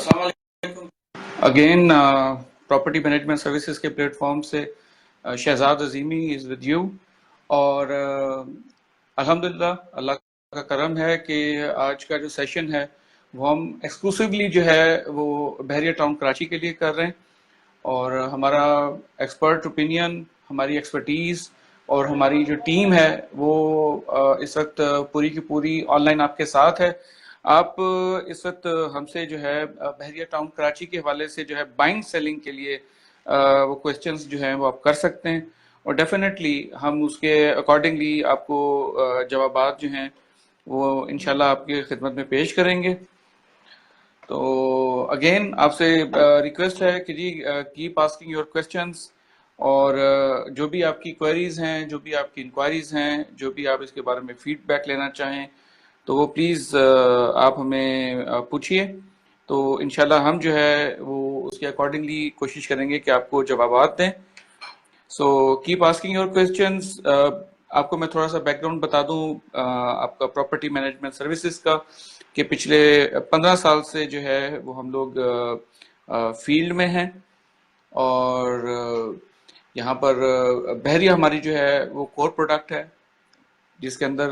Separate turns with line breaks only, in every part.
अस्सलाम वालेकुम। Again property management services के प्लेटफॉर्म से शहजाद अजीमी इज़ विद यू। और अल्हम्दुलिल्लाह अल्लाह का करम है कि आज का जो सेशन है वो हम एक्सक्लूसिवली जो है वो बहरिया टाउन कराची के लिए कर रहे हैं। और हमारा एक्सपर्ट ओपिनियन, हमारी एक्सपर्टीज़ और हमारी जो टीम है वो इस वक्त पूरी की पूरी ऑनलाइन आपके साथ है। आप इस वक्त हमसे जो है बहरिया टाउन कराची के हवाले से जो है बाइंग सेलिंग के लिए वो क्वेश्चंस जो हैं वो आप कर सकते हैं, और डेफिनेटली हम उसके अकॉर्डिंगली आपको जवाबात जो हैं वो इंशाल्लाह आपकी खिदमत में पेश करेंगे। तो अगेन आपसे रिक्वेस्ट है कि जी कीप आस्किंग योर क्वेश्चंस, और जो भी आपकी क्वेरीज हैं, जो भी आपकी इंक्वायरीज हैं, जो भी आप इसके बारे में फीडबैक लेना चाहें तो वो प्लीज़ आप हमें पूछिए। तो इंशाल्लाह हम जो है वो उसके अकॉर्डिंगली कोशिश करेंगे कि आपको जवाबात दें। So keep asking your questions. आपको मैं थोड़ा सा बैकग्राउंड बता दूं आपका प्रॉपर्टी मैनेजमेंट सर्विसेज का, कि पिछले 15 साल से जो है वो हम लोग फील्ड में हैं। और यहाँ पर बहरिया हमारी जो है वो कोर प्रोडक्ट है, जिसके अंदर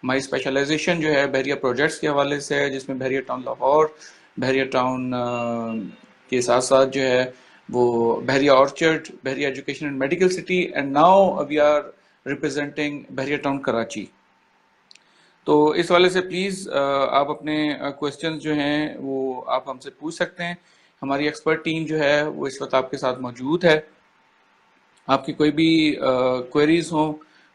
हमारी स्पेशलाइजेशन जो है बहरिया प्रोजेक्ट्स के हवाले से है, जिसमें बहरिया टाउन लाहौर, बहरिया टाउन के साथ साथ जो है वो Bahria orchard, Bahria education and medical city, and now we are representing Bahria town Karachi. तो इस वाले से प्लीज़ आप अपने क्वेश्चंस जो हैं वो आप हमसे पूछ सकते हैं। हमारी एक्सपर्ट टीम जो है वो इस वक्त आपके साथ मौजूद है। आपकी कोई भी क्वेरीज हों,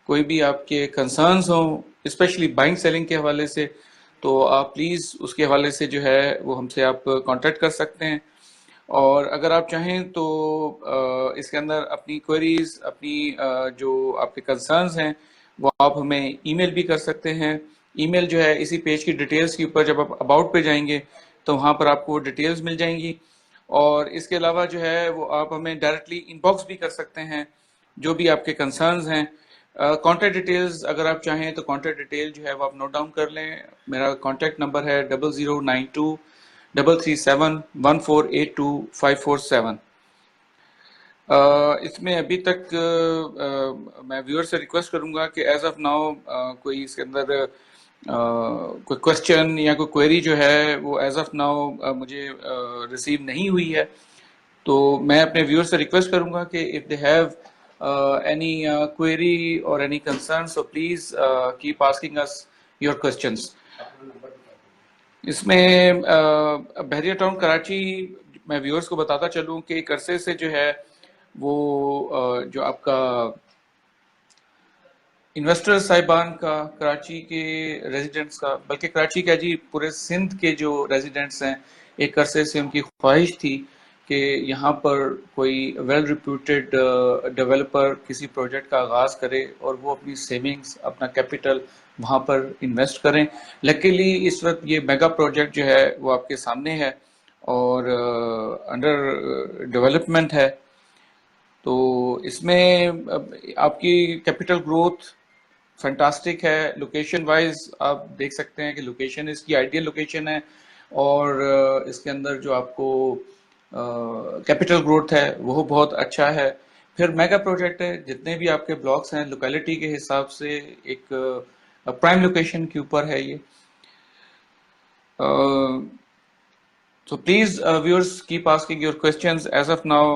कोई भी आपके कंसर्न्स हों स्पेशली बाइंग सेलिंग के हवाले से, तो आप प्लीज़ उसके हवाले से जो है वो हमसे आप कांटेक्ट कर सकते हैं। और अगर आप चाहें तो इसके अंदर अपनी क्वेरीज, अपनी जो आपके कंसर्न्स हैं वो आप हमें ईमेल भी कर सकते हैं। ईमेल जो है इसी पेज की डिटेल्स के ऊपर जब आप अबाउट पे जाएंगे तो वहाँ पर आपको डिटेल्स मिल जाएंगी। और इसके अलावा जो है वो आप हमें डायरेक्टली इनबॉक्स भी कर सकते हैं जो भी आपके कंसर्न्स हैं। कॉन्टैक्ट डिटेल्स अगर आप चाहें तो कॉन्टैक्ट डिटेल जो है वो आप नोट डाउन कर लें। मेरा कॉन्टैक्ट नंबर है 0092 337 1482 547। इसमें अभी तक मैं व्यूअर से रिक्वेस्ट करूंगा कि एज ऑफ नाउ कोई इसके अंदर कोई क्वेश्चन या कोई क्वेरी जो है वो एज ऑफ नाउ मुझे रिसीव नहीं हुई है। तो मैं अपने व्यूअर से रिक्वेस्ट करूंगा कि if they have any query और any concern, so please keep asking us your questions. इसमें बहरिया टाउन कराची, मैं व्यूअर्स को बताता चलूं कि एक अरसे से जो है वो जो आपका इन्वेस्टर्स साहिबान का, कराची के रेजिडेंट्स का, बल्कि कराची का जी पूरे सिंध के जो रेजिडेंट्स हैं, एक अरसे से उनकी ख्वाहिश थी कि यहाँ पर कोई वेल रिप्यूटेड डेवलपर किसी प्रोजेक्ट का आगाज़ करे और वो अपनी सेविंग्स, अपना कैपिटल वहाँ पर इन्वेस्ट करें। लकीली इस वक्त ये मेगा प्रोजेक्ट जो है वो आपके सामने है और अंडर डेवलपमेंट है। तो इसमें आपकी कैपिटल ग्रोथ फैंटास्टिक है। लोकेशन वाइज आप देख सकते हैं कि लोकेशन इसकी आइडियल लोकेशन है, और इसके अंदर जो आपको कैपिटल ग्रोथ है वो बहुत अच्छा है। फिर मेगा प्रोजेक्ट है, जितने भी आपके ब्लॉक्स हैं लोकेलिटी के हिसाब से एक प्राइम लोकेशन के ऊपर है ये। So please, viewers, keep asking your questions. As of now,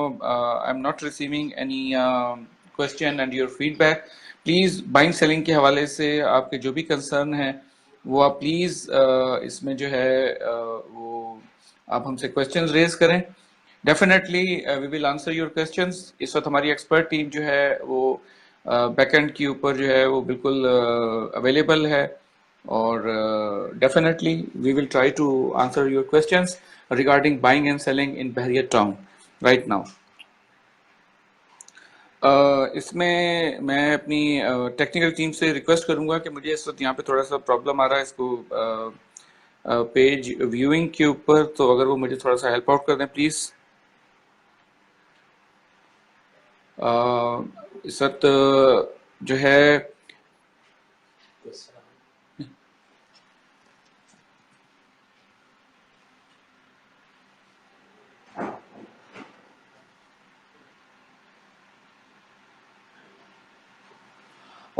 I'm not receiving any question and your feedback. Please, buying selling के हवाले से आपके जो भी कंसर्न हैं वो आप प्लीज इसमें जो है वो आप हमसे क्वेश्चंस रेज करें। Definitely we will answer your questions. इस वक्त हमारी एक्सपर्ट टीम जो है वो बैकएंड के ऊपर जो है वो बिल्कुल अवेलेबल है, और definitely we will try to answer your questions regarding buying and selling in Bahria town right now. इसमें मैं अपनी टेक्निकल टीम से रिक्वेस्ट करूंगा कि मुझे इस वक्त यहाँ पे थोड़ा सा प्रॉब्लम आ रहा है इसको पेज व्यूइंग के ऊपर, तो अगर वो मुझे थोड़ा सा हेल्प आउट कर दें प्लीज। इस वक्त जो है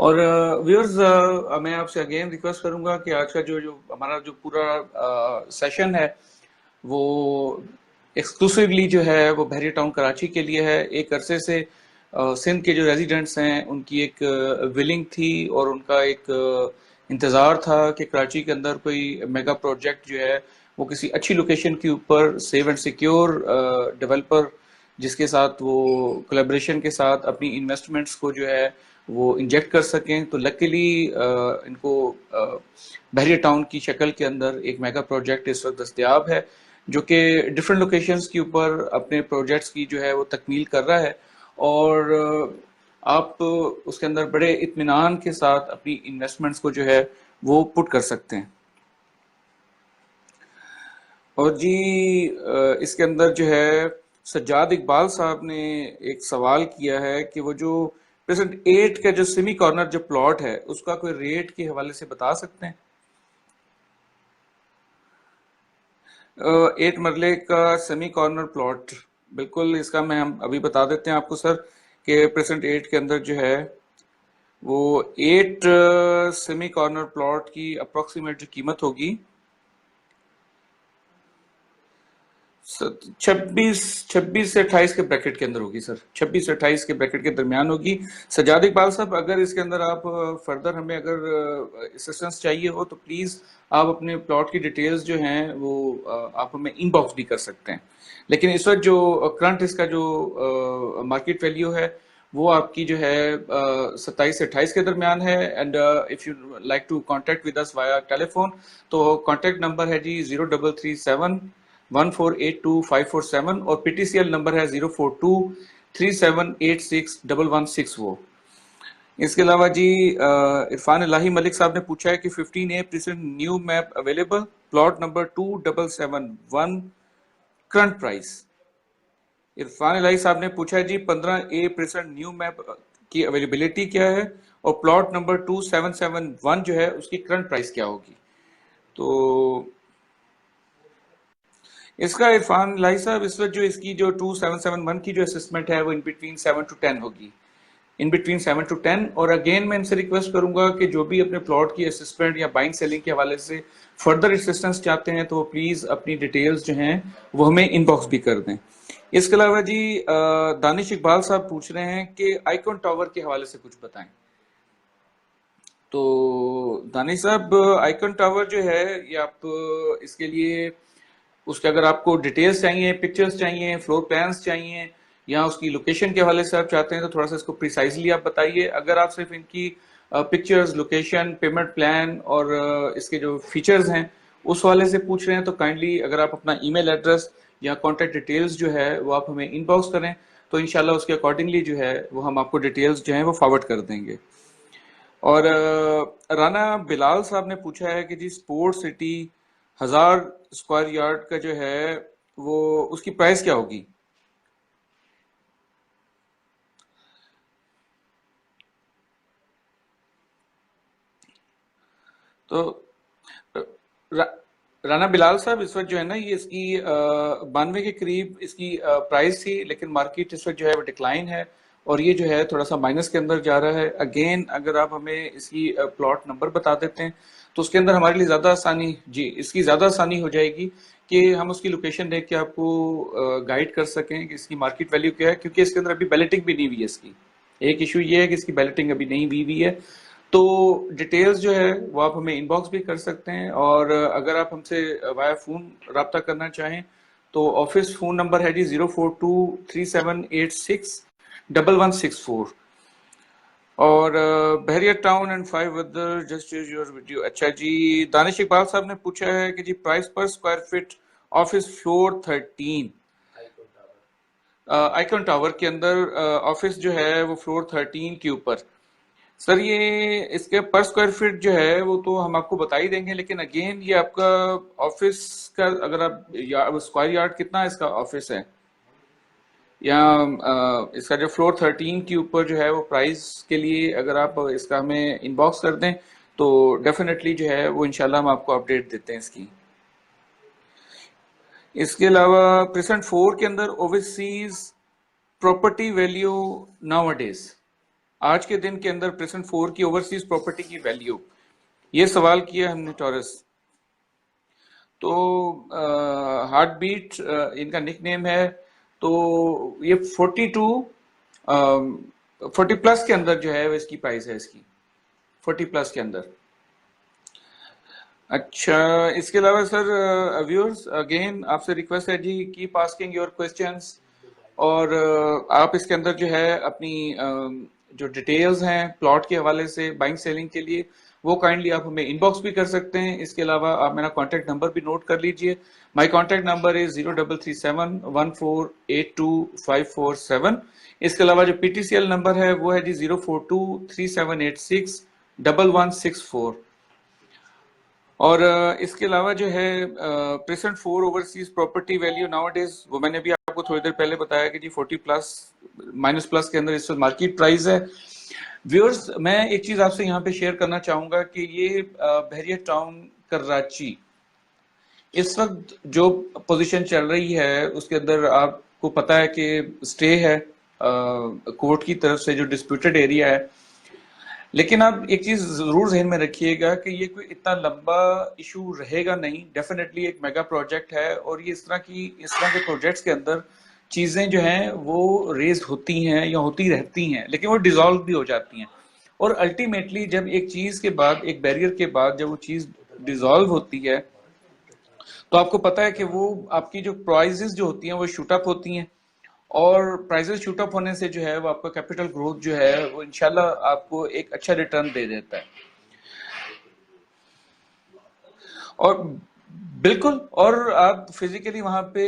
और व्यूअर्स, मैं आपसे अगेन रिक्वेस्ट करूंगा कि आज का जो जो हमारा जो पूरा सेशन है वो एक्सक्लूसिवली जो है वो बहरिया टाउन कराची के लिए है। एक अरसे से सिंध के जो रेजिडेंट्स हैं उनकी एक विलिंग थी और उनका एक इंतज़ार था कि कराची के अंदर कोई मेगा प्रोजेक्ट जो है वो किसी अच्छी लोकेशन के ऊपर सेव एंड सिक्योर डेवलपर जिसके साथ वो कोलेब्रेशन के साथ अपनी इन्वेस्टमेंट्स को जो है वो इंजेक्ट कर सकें। तो लकीली इनको बहरिया टाउन की शक्ल के अंदर एक मेगा प्रोजेक्ट इस वक्त दस्तयाब है जो कि डिफरेंट लोकेशंस के ऊपर अपने प्रोजेक्ट्स की जो है वो तकमील कर रहा है। और आप उसके अंदर बड़े इत्मीनान के साथ अपनी इन्वेस्टमेंट्स को जो है वो पुट कर सकते हैं। और जी इसके अंदर जो है सज्जाद इकबाल साहब ने एक सवाल किया है कि वो जो प्रेजेंट 8 का जो सेमी कॉर्नर जो प्लॉट है उसका कोई रेट के हवाले से बता सकते हैं। 8 मरले का सेमी कॉर्नर प्लॉट, बिल्कुल इसका मैं हम अभी बता देते हैं आपको सर कि प्रेजेंट 8 के अंदर जो है वो 8 सेमी कॉर्नर प्लॉट की अप्रोक्सीमेट जो कीमत होगी 26 से 28 के ब्रैकेट के अंदर होगी सर। 26 से 28 के ब्रैकेट के दरमियान होगी। सज्जाद इकबाल साहब, अगर इसके अंदर आप फर्दर हमें अगर असिस्टेंस चाहिए हो तो प्लीज आप अपने प्लॉट की डिटेल्स जो हैं वो आप हमें इनबॉक्स भी कर सकते हैं। लेकिन इस वक्त जो करंट इसका जो मार्केट वैल्यू है वो आपकी जो है 27 से 28 के दरमियान है। And if you like to contact with us via telephone तो कॉन्टेक्ट नंबर है जी 0337 1482 547 और पीटीसीएल नंबर है 04237861161। वो इसके अलावा जी इरफान इलाही मलिक साहब ने पूछा है कि 15A present new map available, plot number 2771, current price. Irfan Ilahi sahab ने पूछा है ji 15A present new map की अवेलेबिलिटी क्या है और प्लॉट नंबर 2771 जो है उसकी करंट प्राइस क्या होगी। तो इसका इरफान लाई साहब इस वक्त जो इसकी जो 2771 की जो असेसमेंट है वो इन बिटवीन 7 to 10 होगी, इन बिटवीन 7 to 10। और अगेन मैं इनसे रिक्वेस्ट करूंगा कि जो भी अपने प्लॉट की असेसमेंट या बाइंग सेलिंग के हवाले से फर्दर असिस्टेंस चाहते हैं तो प्लीज अपनी डिटेल्स जो हैं वो हमें इनबॉक्स भी कर दें। इसके अलावा जी दानिश इकबाल साहब पूछ रहे हैं कि आइकॉन टावर के हवाले से कुछ बताएं। तो दानिश साहब, आइकॉन टावर जो है ये आप इसके लिए उसके अगर आपको डिटेल्स चाहिए, पिक्चर्स चाहिए, फ्लोर प्लान्स चाहिए या उसकी लोकेशन के हवाले से आप चाहते हैं तो थोड़ा सा इसको प्रिसाइजली आप बताइए। अगर आप सिर्फ इनकी पिक्चर्स, लोकेशन, पेमेंट प्लान और इसके जो फीचर्स हैं उस वाले से पूछ रहे हैं तो काइंडली अगर आप अपना ईमेल एड्रेस या कॉन्टेक्ट डिटेल्स जो है वो आप हमें इनबॉक्स करें तो इंशाल्लाह उसके अकॉर्डिंगली जो है वो हम आपको डिटेल्स जो है वो फॉरवर्ड कर देंगे। और राना बिलाल साहब ने पूछा है कि जी स्पोर्ट्स सिटी 1000 स्क्वायर यार्ड का जो है वो उसकी प्राइस क्या होगी। तो रा, राना बिलाल साहब इस वक्त जो है ना ये इसकी 92 के करीब इसकी प्राइस थी लेकिन मार्केट इस वक्त जो है वो डिक्लाइन है और ये जो है थोड़ा सा माइनस के अंदर जा रहा है। अगेन अगर आप हमें इसकी प्लॉट नंबर बता देते हैं तो उसके अंदर हमारे लिए ज्यादा आसानी जी इसकी ज्यादा आसानी हो जाएगी कि हम उसकी लोकेशन देख के आपको गाइड कर सकें कि इसकी मार्केट वैल्यू क्या है, क्योंकि इसके अंदर अभी बैलेटिंग भी नहीं हुई है। इसकी एक इशू ये है कि इसकी बैलेटिंग अभी नहीं हुई है। तो डिटेल्स जो है वो आप हमें इनबॉक्स भी कर सकते हैं और अगर आप हमसे वाया फोन रब्ता करना चाहें तो ऑफिस फोन नंबर है जी 04237861164 और Bahria Town and 5 other just use your video. अच्छा जी, दानिश इकबाल साहब ने पूछा है कि ji price per square feet office floor 13 Icon Tower के अंदर ऑफिस जो है वो फ्लोर 13 के ऊपर। सर ये इसके पर स्क्वायर फीट जो है वो तो हम आपको बता ही देंगे, लेकिन अगेन ये आपका ऑफिस का अगर आप स्क्वायर यार्ड कितना इसका ऑफिस है या इसका जो फ्लोर 13 के ऊपर जो है वो प्राइस के लिए अगर आप इसका हमें इनबॉक्स कर दें तो डेफिनेटली जो है वो इंशाल्लाह हम आपको अपडेट देते हैं इसकी। इसके अलावा प्रेजेंट 4 के अंदर ओवरसीज प्रॉपर्टी वैल्यू नाउ अडेज आज के दिन के अंदर प्रेजेंट 4 की ओवरसीज प्रॉपर्टी की वैल्यू, ये सवाल किया हमने टॉरस। तो हार्ट बीट इनका निक नेम है। तो ये 42 40 प्लस के अंदर जो है वो इसकी प्राइस है, इसकी 40 प्लस के अंदर। अच्छा, इसके अलावा सर व्यूअर्स अगेन आपसे रिक्वेस्ट है जी, कीप आस्किंग योर क्वेश्चंस। और आप इसके अंदर जो है अपनी जो डिटेल्स हैं प्लॉट के हवाले से बाइंग सेलिंग के लिए, वो काइंडली आप हमें इनबॉक्स भी कर सकते हैं। इसके अलावा आप मेरा कॉन्टैक्ट नंबर भी नोट कर लीजिए। माई कॉन्टैक्ट नंबर इज 033714825547। इसके अलावा जो पीटीसीएल नंबर है वो है जी 04237861164। और इसके अलावा जो है present 4 overseas property value now it is, वो मैंने भी आपको थोड़ी देर पहले बताया कि जी 40 प्लस माइनस प्लस के अंदर इस वक्त मार्केट प्राइस है। व्यूअर्स, मैं एक चीज आपसे यहाँ पे शेयर करना चाहूंगा कि ये बहरिया टाउन कराची इस वक्त जो पोजीशन चल रही है उसके अंदर आपको पता है कि स्टे है कोर्ट की तरफ से, जो डिस्प्यूटेड एरिया है। लेकिन आप एक चीज जरूर जहन में रखिएगा कि ये कोई इतना लंबा इशू रहेगा नहीं। डेफिनेटली एक मेगा प्रोजेक्ट है और ये इस तरह के प्रोजेक्ट्स के अंदर चीजें जो हैं वो रेज होती हैं या होती रहती हैं, लेकिन वो डिसॉल्व भी हो जाती हैं। और अल्टीमेटली जब एक चीज के बाद, एक बैरियर के बाद जब वो चीज डिसॉल्व होती है, तो आपको पता है कि वो आपकी जो प्राइजेस जो होती हैं वो शूट अप होती हैं। और प्राइजेस शूट अप होने से जो है वो आपका कैपिटल ग्रोथ जो है वो इंशाल्लाह आपको एक अच्छा रिटर्न दे देता है। और बिल्कुल, और आप फिजिकली वहां पे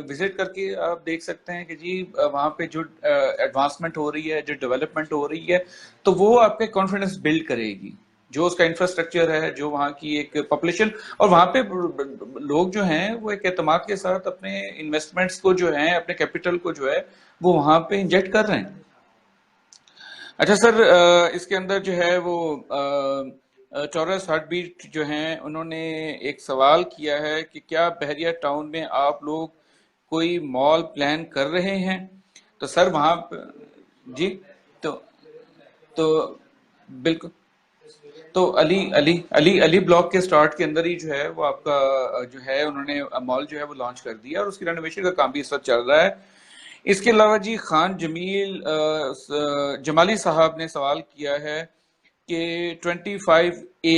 विजिट करके आप देख सकते हैं कि जी वहां पे जो एडवांसमेंट हो रही है, जो डेवलपमेंट हो रही है, तो वो आपके कॉन्फिडेंस बिल्ड करेगी। जो उसका इंफ्रास्ट्रक्चर है, जो वहाँ की एक पॉपुलेशन, और वहां पे लोग जो हैं वो एक एतमाद के साथ अपने इन्वेस्टमेंट्स को जो है, अपने कैपिटल को जो है वो वहां पे इंजेक्ट कर रहे हैं। अच्छा सर, इसके अंदर जो है वो चौरस हार्ट बीट जो हैं उन्होंने एक सवाल किया है कि क्या बहरिया टाउन में आप लोग कोई मॉल प्लान कर रहे हैं? तो सर वहां जी, तो तो बिल्कुल। तो अली अली अली अली ब्लॉक के स्टार्ट के अंदर ही जो है वो आपका जो है उन्होंने मॉल जो है वो लॉन्च कर दिया और उसकी रेनोवेशन का काम भी इस वक्त चल रहा है। इसके अलावा जी खान जमील जमाली साहब ने सवाल किया है कि 25A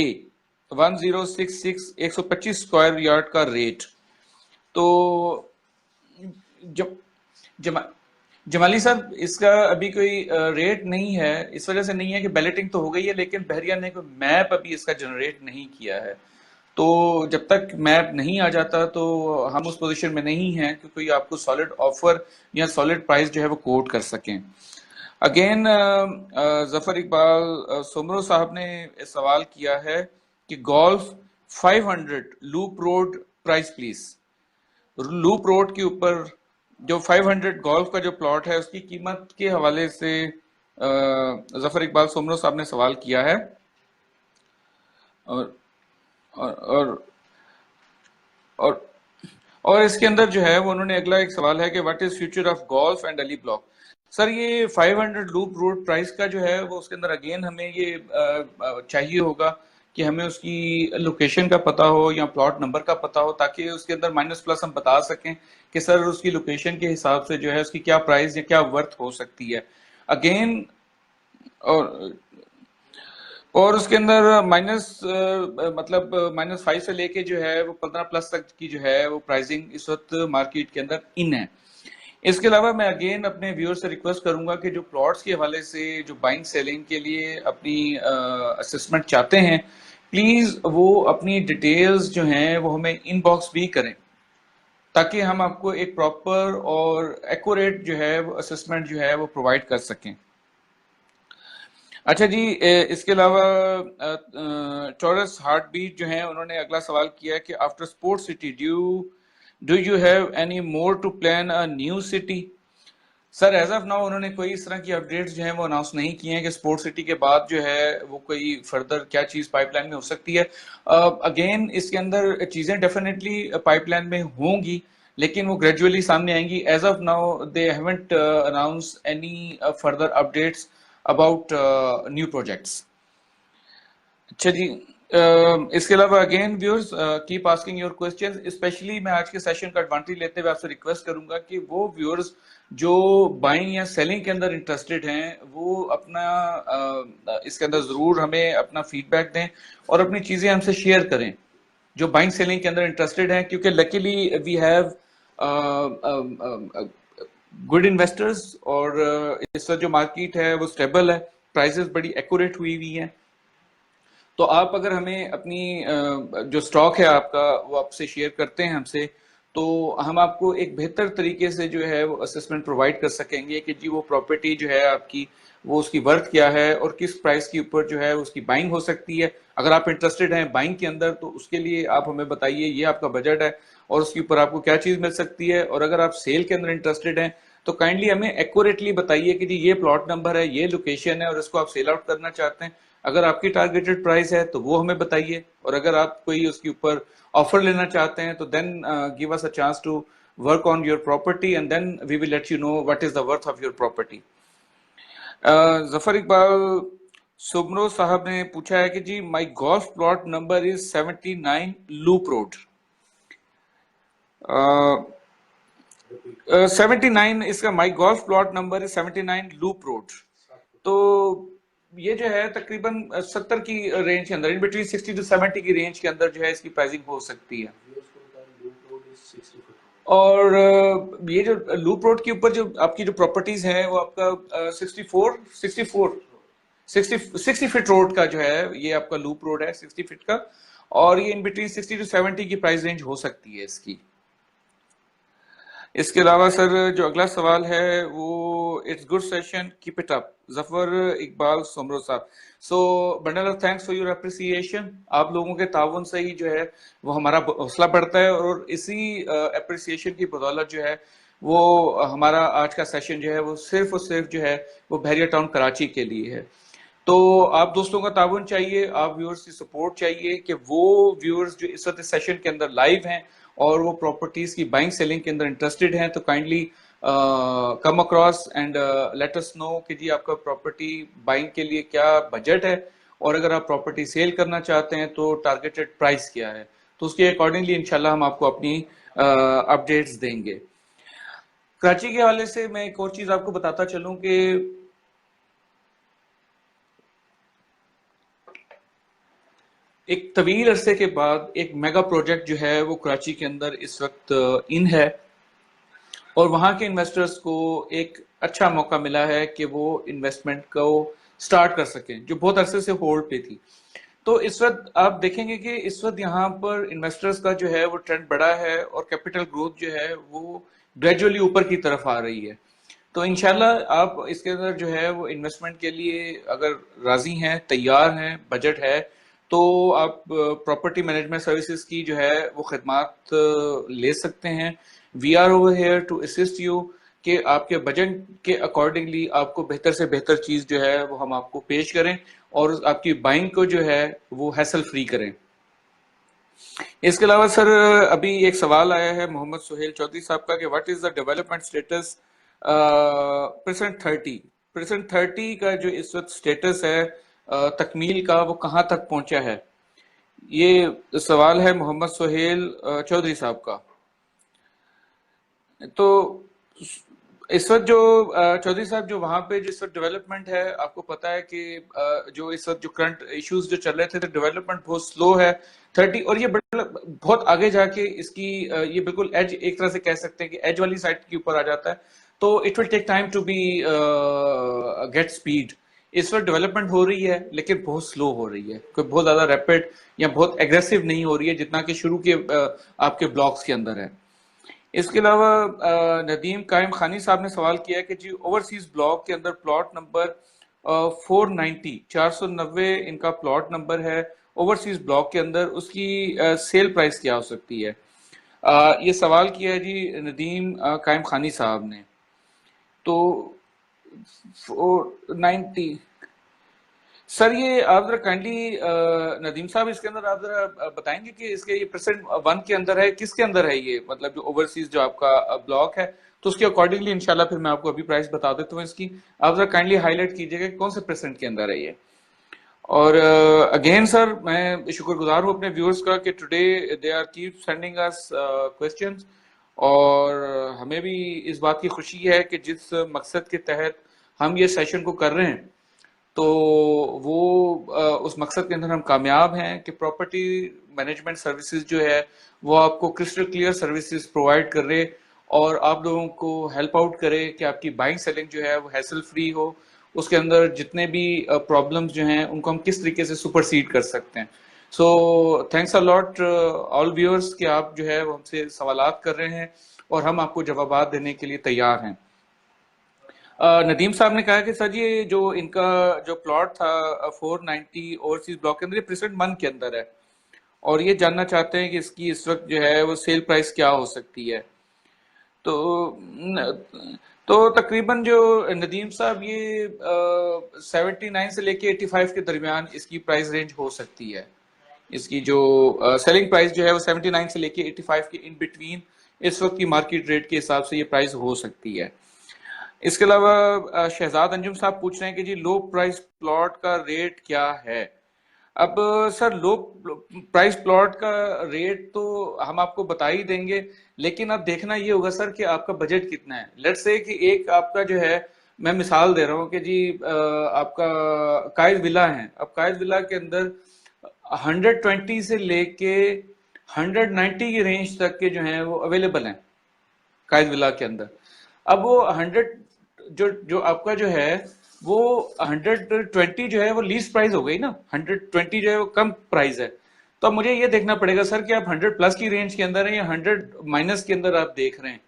1066 125 स्क्वायर यार्ड का रेट। तो जम, जमा, जमाली साहब, इसका अभी कोई रेट नहीं है। इस वजह से नहीं है कि बैलेटिंग तो हो गई है, लेकिन बहरिया ने कोई मैप अभी इसका जनरेट नहीं किया है। तो जब तक मैप नहीं आ जाता तो हम उस पोजीशन में नहीं हैं कि कोई आपको सॉलिड ऑफर या सॉलिड प्राइस जो है वो कोट कर सकें। अगेन जफर इकबाल सोमरो साहब ने सवाल किया है कि golf 500 loop road price please. Loop road के ऊपर जो 500 गोल्फ का जो प्लॉट है उसकी कीमत के हवाले से जफर इकबाल सोमरो साहब ने सवाल किया है। और और और और, और इसके अंदर जो है वो उन्होंने अगला एक सवाल है कि what is future of golf and Ali block. Sir ये 500 लूप रोड प्राइस का जो है वो उसके अंदर अगेन हमें ये चाहिए होगा कि हमें उसकी लोकेशन का पता हो या प्लॉट नंबर का पता हो, ताकि उसके अंदर माइनस प्लस हम बता सकें कि सर उसकी लोकेशन के हिसाब से जो है उसकी क्या प्राइस या क्या वर्थ हो सकती है। अगेन और और उसके अंदर माइनस मतलब -5 से लेके जो है वो 15 प्लस तक की जो है वो प्राइसिंग इस वक्त मार्केट के अंदर इन है। इसके अलावा मैं अगेन अपने व्यूअर से रिक्वेस्ट करूंगा कि जो प्लॉट्स के हवाले से जो बाइंग सेलिंग के लिए अपनी असेसमेंट चाहते हैं, प्लीज वो अपनी डिटेल्स जो हैं वो हमें इनबॉक्स भी करें, ताकि हम आपको एक प्रॉपर और एक्यूरेट जो है वो असेसमेंट जो है वो प्रोवाइड कर सकें। अच्छा जी, इसके अलावा टॉरस हार्ट बीट जो है उन्होंने अगला सवाल किया कि after sport city do you have any more to plan a new city? Sir as of now उन्होंने कोई इस तरह की अपडेट्स जो है वो अनाउंस नहीं किए हैं कि स्पोर्ट सिटी के बाद जो है वो कोई फर्दर क्या चीज पाइपलाइन में हो सकती है। अगेन इसके अंदर चीजें डेफिनेटली पाइपलाइन में होंगी, लेकिन वो ग्रेजुअली सामने आएंगी। As of now they haven't announce any further updates about new projects. अच्छा जी, इसके अलावा again viewers keep asking your questions. Specially मैं आज के सेशन का एडवांटेज लेते हुए आपसे रिक्वेस्ट करूंगा कि वो व्यूअर्स जो बाइंग या सेलिंग के अंदर इंटरेस्टेड हैं वो अपना इसके अंदर जरूर हमें अपना फीडबैक दें और अपनी चीजें हमसे शेयर करें जो बाइंग सेलिंग के अंदर इंटरेस्टेड हैं, क्योंकि luckily we have good investors और इस वक्त जो मार्केट है वो स्टेबल है, प्राइसेस बड़ी एक्यूरेट हुई हुई हैं। तो आप अगर हमें अपनी जो स्टॉक है आपका वो आपसे शेयर करते हैं हमसे, तो हम आपको एक बेहतर तरीके से जो है वो असेसमेंट प्रोवाइड कर सकेंगे कि जी वो प्रॉपर्टी जो है आपकी वो उसकी वर्थ क्या है और किस प्राइस के ऊपर जो है उसकी बाइंग हो सकती है। अगर आप इंटरेस्टेड हैं बाइंग के अंदर तो उसके लिए आप हमें बताइए ये आपका बजट है और उसके ऊपर आपको क्या चीज मिल सकती है। और अगर आप सेल के अंदर इंटरेस्टेड हैं तो काइंडली हमें एक्यूरेटली बताइए कि जी ये प्लॉट नंबर है, ये लोकेशन है और इसको आप सेल आउट करना चाहते हैं। अगर आपकी टारगेटेड प्राइस है तो वो हमें बताइए, और अगर आप कोई उसके ऊपर ऑफर लेना चाहते हैं तो then give us a chance to work on your property and then we will let you know what is the worth of your property. Zafar Iqbal Subro साहब ने पूछा है कि जी my golf plot number is 79 loop road. 79 इसका my golf plot number is 79 loop road. तो ये जो है तकरीबन 70 की रेंज के अंदर, इन बिटवीन 60 टू 70 की रेंज के अंदर जो है इसकी प्राइसिंग हो सकती है। और ये जो लूप रोड के ऊपर जो आपकी जो प्रॉपर्टीज है वो आपका 60 फीट रोड का जो है ये आपका लूप रोड है 60 फीट का, और ये इन बिटवीन 60 टू 70 की प्राइस रेंज हो सकती है इसकी। इसके अलावा सर जो अगला सवाल है वो it's good session keep it up, Zafar Iqbal Soomro साहब। So bundle of thanks for your appreciation. आप लोगों के ताउन से ही जो है वो हमारा हौसला बढ़ता है और इसी अप्रिसिएशन की बदौलत जो है वो हमारा आज का सेशन जो है वो सिर्फ और सिर्फ जो है वो बहरिया टाउन कराची के लिए है। तो आप दोस्तों का ताउन चाहिए, आप व्यूअर्स की सपोर्ट चाहिए कि वो व्यूअर्स जो इस वक्त सेशन के अंदर लाइव हैं और वो प्रॉपर्टीज की बाइंग सेलिंग के अंदर इंटरेस्टेड हैं तो kindly come across and let us no कि जी आपका प्रॉपर्टी बाइंग के लिए क्या बजट है, और अगर आप प्रॉपर्टी सेल करना चाहते हैं तो टारगेटेड प्राइस क्या है, तो उसके अकॉर्डिंगली इंशाल्लाह हम आपको अपनी अपडेट्स देंगे। कराची के हवाले से मैं एक और चीज आपको बताता चलूं कि एक तवील अरसे के बाद एक मेगा प्रोजेक्ट जो है वो कराची के अंदर इस वक्त इन है और वहां के इन्वेस्टर्स को एक अच्छा मौका मिला है कि वो इन्वेस्टमेंट को स्टार्ट कर सकें जो बहुत अरसे से होल्ड पे थी। तो इस वक्त आप देखेंगे कि इस वक्त यहाँ पर इन्वेस्टर्स का जो है वो ट्रेंड बढ़ा है और कैपिटल ग्रोथ जो है वो ग्रेजुअली ऊपर की तरफ आ रही है। तो इंशाल्लाह आप इसके अंदर जो है वो इन्वेस्टमेंट के लिए अगर राजी हैं, तैयार हैं, बजट है, तो आप प्रॉपर्टी मैनेजमेंट सर्विसेज की जो है वो खिदमात ले सकते हैं। We are over here to assist you कि आपके बजट के अकॉर्डिंगली आपको बेहतर से बेहतर चीज जो है वो हम आपको पेश करें और आपकी बाइंग को जो है वो हैसल फ्री करें। इसके अलावा सर अभी एक सवाल आया है मोहम्मद सुहेल चौधरी साहब का कि what is the development status present 30 का जो इस वक्त स्टेटस है तकमील का वो कहाँ तक पहुंचा है। ये सवाल है मोहम्मद सुहेल चौधरी साहब का। तो इस वक्त जो चौधरी साहब जो वहां पे जिस वक्त डेवलपमेंट है आपको पता है कि जो इस वक्त जो करंट इश्यूज जो चल रहे थे तो डेवलपमेंट बहुत स्लो है 30, और ये बहुत आगे जाके इसकी ये बिल्कुल एज एक तरह से कह सकते हैं कि एज वाली साइड के ऊपर आ जाता है, तो it will take time to be get speed. इस वक्त डेवलपमेंट हो रही है लेकिन बहुत स्लो हो रही है, कोई बहुत ज्यादा रैपिड या बहुत एग्रेसिव नहीं हो रही है जितना कि शुरू के आपके ब्लॉक्स के अंदर है। इसके अलावा नदीम कायम खानी साहब ने सवाल किया है कि जी ओवरसीज ब्लॉक के अंदर प्लॉट नंबर 490 इनका प्लॉट नंबर है, ओवरसीज ब्लॉक के अंदर उसकी सेल प्राइस क्या हो सकती है। ये सवाल किया है जी नदीम कायम खानी साहब ने। तो 490 सर ये आप जरा काइंडली नदीम साहब इसके अंदर आप जरा बताएंगे कि इसके ये परसेंट वन के अंदर है, किसके अंदर है ये, मतलब जो ओवरसीज जो आपका ब्लॉक है, तो उसके अकॉर्डिंगली इंशाल्लाह फिर मैं आपको अभी प्राइस बता देता हूँ इसकी। आप जरा काइंडली हाईलाइट कीजिएगा कि कौन से परसेंट के अंदर है ये। और अगेन सर मैं शुक्रगुजार हूँ अपने व्यूअर्स का कि today they are keep sending us questions, और हमें भी इस बात की खुशी है कि जिस मकसद के तहत हम ये सेशन को कर रहे हैं, तो वो उस मकसद के अंदर हम कामयाब हैं कि प्रॉपर्टी मैनेजमेंट सर्विसेज जो है वो आपको क्रिस्टल क्लियर सर्विसेज प्रोवाइड कर रहे, और आप लोगों को हेल्प आउट करे कि आपकी बाइंग सेलिंग जो है वो हैसल फ्री हो, उसके अंदर जितने भी प्रॉब्लम्स जो हैं उनको हम किस तरीके से सुपरसीड कर सकते हैं। So thanks a lot all viewers कि आप जो है वो हमसे सवालात कर रहे हैं और हम आपको जवाबात देने के लिए तैयार हैं। नदीम साहब ने कहा कि सर ये जो इनका जो प्लॉट था 490 ओवरसीज ब्लॉक के अंदर, ये प्रेजेंट मन के अंदर है, और ये जानना चाहते हैं कि इसकी इस वक्त जो है वो सेल प्राइस क्या हो सकती है। तो तो तकरीबन जो नदीम साहब ये 79 से लेके 85 के दरमियान इसकी प्राइस रेंज हो सकती है। इसकी जो सेलिंग प्राइस जो है वो 79 से लेके 85 के इन बिटवीन इस वक्त की मार्केट रेट के हिसाब से ये प्राइस हो सकती है। इसके अलावा शहजाद अंजुम साहब पूछ रहे हैं कि जी लो प्राइस प्लॉट का रेट क्या है। अब सर लो प्राइस प्लॉट का रेट तो हम आपको बता ही देंगे, लेकिन अब देखना ये होगा सर कि आपका बजट कितना है। लेट्स से कि एक आपका जो है, मैं मिसाल दे रहा हूँ कि जी आपका कायद विला है, अब कायद विला के अंदर 120 से लेके 190 की रेंज तक के जो है वो अवेलेबल हैं कायद विला के अंदर। अब वो 100 जो जो आपका जो है वो 120 जो है वो लीस्ट प्राइस हो गई ना, 120 जो है वो कम प्राइस है। तो अब मुझे ये देखना पड़ेगा सर कि आप 100 प्लस की रेंज के अंदर हैं या 100 माइनस के अंदर आप देख रहे हैं।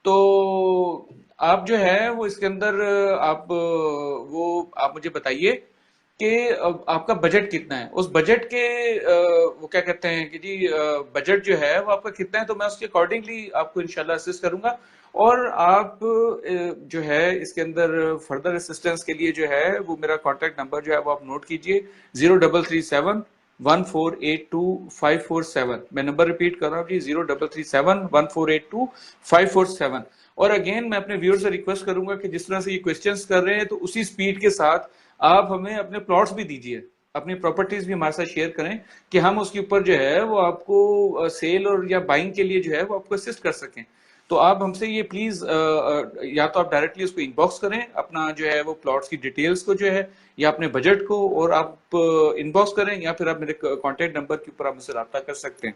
तो आप जो है वो इसके अंदर आप वो आप मुझे बताइए कि आपका बजट कितना है, उस बजट के वो क्या कहते हैं कि जी बजट जो है वो आपका कितना है, तो मैं उसके अकॉर्डिंगली आपको इंशाल्लाह असिस्ट करूंगा। और आप जो है इसके अंदर फर्दर असिस्टेंस के लिए जो है वो मेरा कॉन्टेक्ट नंबर जो है वो आप नोट कीजिए, 0337 1482 547। मैं नंबर रिपीट कर रहा हूँ जी, 0337 1482 547। और अगेन मैं अपने व्यूअर से रिक्वेस्ट करूंगा कि जिस तरह से ये क्वेश्चंस कर रहे हैं तो उसी स्पीड के साथ आप हमें अपने प्लॉट्स भी दीजिए, अपनी प्रॉपर्टीज भी हमारे साथ शेयर करें कि हम उसके ऊपर जो है वो आपको सेल और या बाइंग के लिए जो है वो आपको असिस्ट कर सकें। तो आप हमसे ये प्लीज या तो आप डायरेक्टली उसको इनबॉक्स करें अपना जो है वो प्लॉट्स की डिटेल्स को जो है या अपने बजट को, और आप इनबॉक्स करें या फिर आप मेरे कॉन्टेक्ट नंबर के ऊपर आप मुझसे रब्ता कर सकते हैं।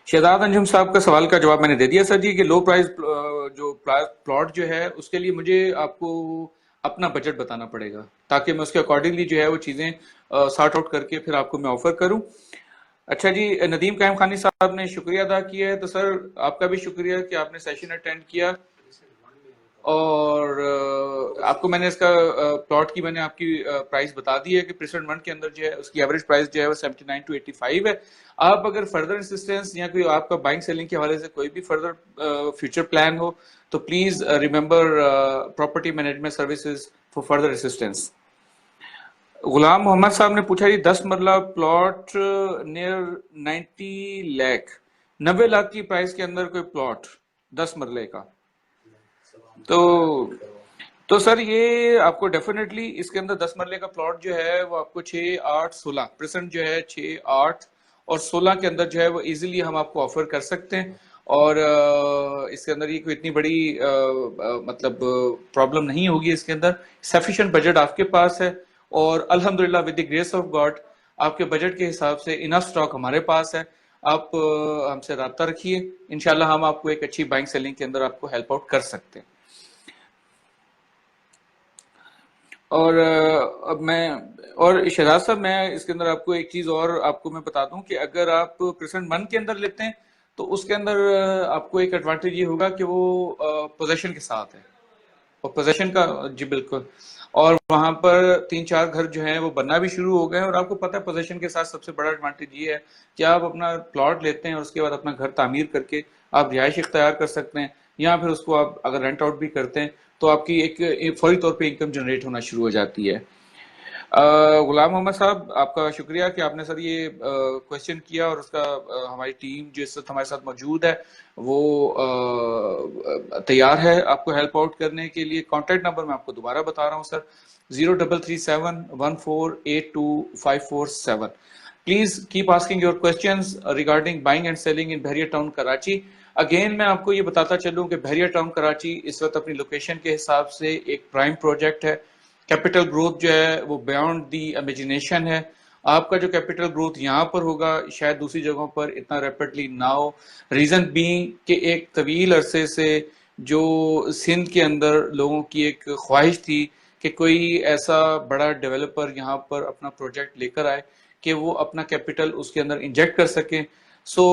शहजाद अंजुम साहब का सवाल का जवाब मैंने दे दिया सर जी कि लो प्राइस जो प्लॉट जो है उसके लिए मुझे आपको अपना बजट बताना पड़ेगा, ताकि मैं उसके अकॉर्डिंगली जो है वो चीजें सॉर्ट आउट करके फिर आपको मैं ऑफर करूं। अच्छा जी, नदीम कायम खानी साहब ने शुक्रिया अदा किया है, तो सर आपका भी शुक्रिया कि आपने सेशन अटेंड किया। और आपको मैंने इसका प्लॉट की मैंने आपकी प्राइस बता दी है कि प्रेसिडेंट वन के अंदर जो है उसकी एवरेज प्राइस जो है वो 79 to 85 है। आप अगर फर्दर असिस्टेंस या कोई आपका बाइंग सेलिंग के हवाले से कोई भी फर्दर फ्यूचर प्लान हो तो please remember property management services for further assistance. Ghulam Mohammad साहब ने पूछा जी 10 मरला प्लॉट नियर 90 लाख, 90 लाख की प्राइस के अंदर कोई प्लॉट 10 मरले का, तो सर ये आपको डेफिनेटली इसके अंदर 10 मरले का प्लॉट जो है वो आपको 6 8 16 प्रेजेंट जो है 6 8 और 16 के अंदर जो है वो इजीली हम आपको ऑफर कर सकते हैं। और इसके अंदर ये कोई इतनी बड़ी मतलब प्रॉब्लम नहीं होगी, इसके अंदर सफिशिएंट बजट आपके पास है, और अल्हम्दुलिल्लाह with the grace of God आपके बजट के हिसाब से इनफ स्टॉक हमारे पास है। आप हमसे रब्ता रखिए, इंशाल्लाह हम आपको एक अच्छी बाइंग सेलिंग के अंदर आपको हेल्प आउट कर सकते हैं। और अब मैं और शहजाद साहब मैं इसके अंदर आपको एक चीज और आपको मैं बता दूं कि अगर आप प्रेजेंट वन के अंदर लेते हैं तो उसके अंदर आपको एक एडवांटेज ये होगा कि वो पोजेशन के साथ है, और पोजेशन का जी बिल्कुल, और वहां पर 3 4 घर जो हैं वो बनना भी शुरू हो गए हैं। और आपको पता है पोजेशन के साथ सबसे बड़ा एडवांटेज ये है कि आप अपना प्लॉट लेते हैं और उसके बाद अपना घर तामीर करके आप रिहाइश इख्तियार कर सकते हैं, या फिर उसको आप अगर रेंट आउट भी करते हैं तो आपकी एक फौरी तौर पे इनकम जनरेट होना शुरू हो जाती है। गुलाम मोहम्मद साहब, आपका शुक्रिया कि आपने सर ये क्वेश्चन किया, और उसका हमारी टीम जो इस वक्त हमारे साथ मौजूद है वो तैयार है आपको हेल्प आउट करने के लिए। कॉन्टैक्ट नंबर मैं आपको दोबारा बता रहा हूँ sir, 033714825447। Please keep asking your questions regarding buying and selling in Bahria town Karachi. Again मैं आपको ये बताता चलूं कि बहरिया टाउन कराची इस वक्त अपनी लोकेशन के हिसाब से एक प्राइम प्रोजेक्ट है। कैपिटल ग्रोथ जो है वो बियॉन्ड दी इमेजिनेशन है। आपका जो कैपिटल ग्रोथ यहाँ पर होगा शायद दूसरी जगहों पर इतना रैपिडली ना हो। रीजन बीइंग कि एक तवील अरसे से जो सिंध के अंदर लोगों की एक ख्वाहिश थी कि कोई ऐसा बड़ा डेवलपर यहाँ पर अपना प्रोजेक्ट लेकर आए कि वो अपना कैपिटल उसके अंदर इंजेक्ट कर सके। सो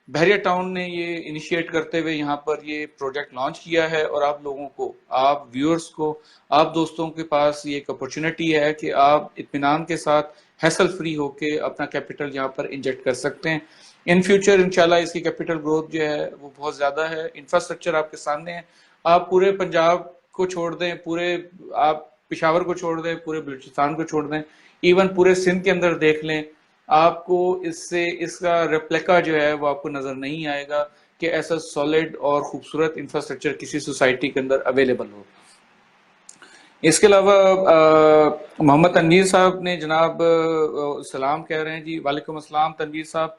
बहरिया टाउन ने ये इनिशिएट करते हुए यहाँ पर ये प्रोजेक्ट लॉन्च किया है, और आप लोगों को, आप व्यूअर्स को, आप दोस्तों के पास ये एक अपॉर्चुनिटी है कि आप इत्मीनान के साथ हैसल फ्री होके अपना कैपिटल यहाँ पर इंजेक्ट कर सकते हैं। इन फ्यूचर इंशाल्लाह इसकी कैपिटल ग्रोथ जो है वो बहुत ज्यादा है। इंफ्रास्ट्रक्चर आपके सामने है। आप पूरे पंजाब को छोड़ दें, पूरे आप पिशावर को छोड़ दें, पूरे बलूचिस्तान को छोड़ दें, इवन पूरे सिंध के अंदर देख लें, आपको इससे इसका रेप्लिका जो है वो आपको नजर नहीं आएगा कि ऐसा सॉलिड और खूबसूरत इंफ्रास्ट्रक्चर किसी सोसाइटी के अंदर अवेलेबल हो। इसके अलावा मोहम्मद तनवीर साहब ने जनाब सलाम कह रहे हैं जी। वालेकुम अस्सलाम तनवीर साहब,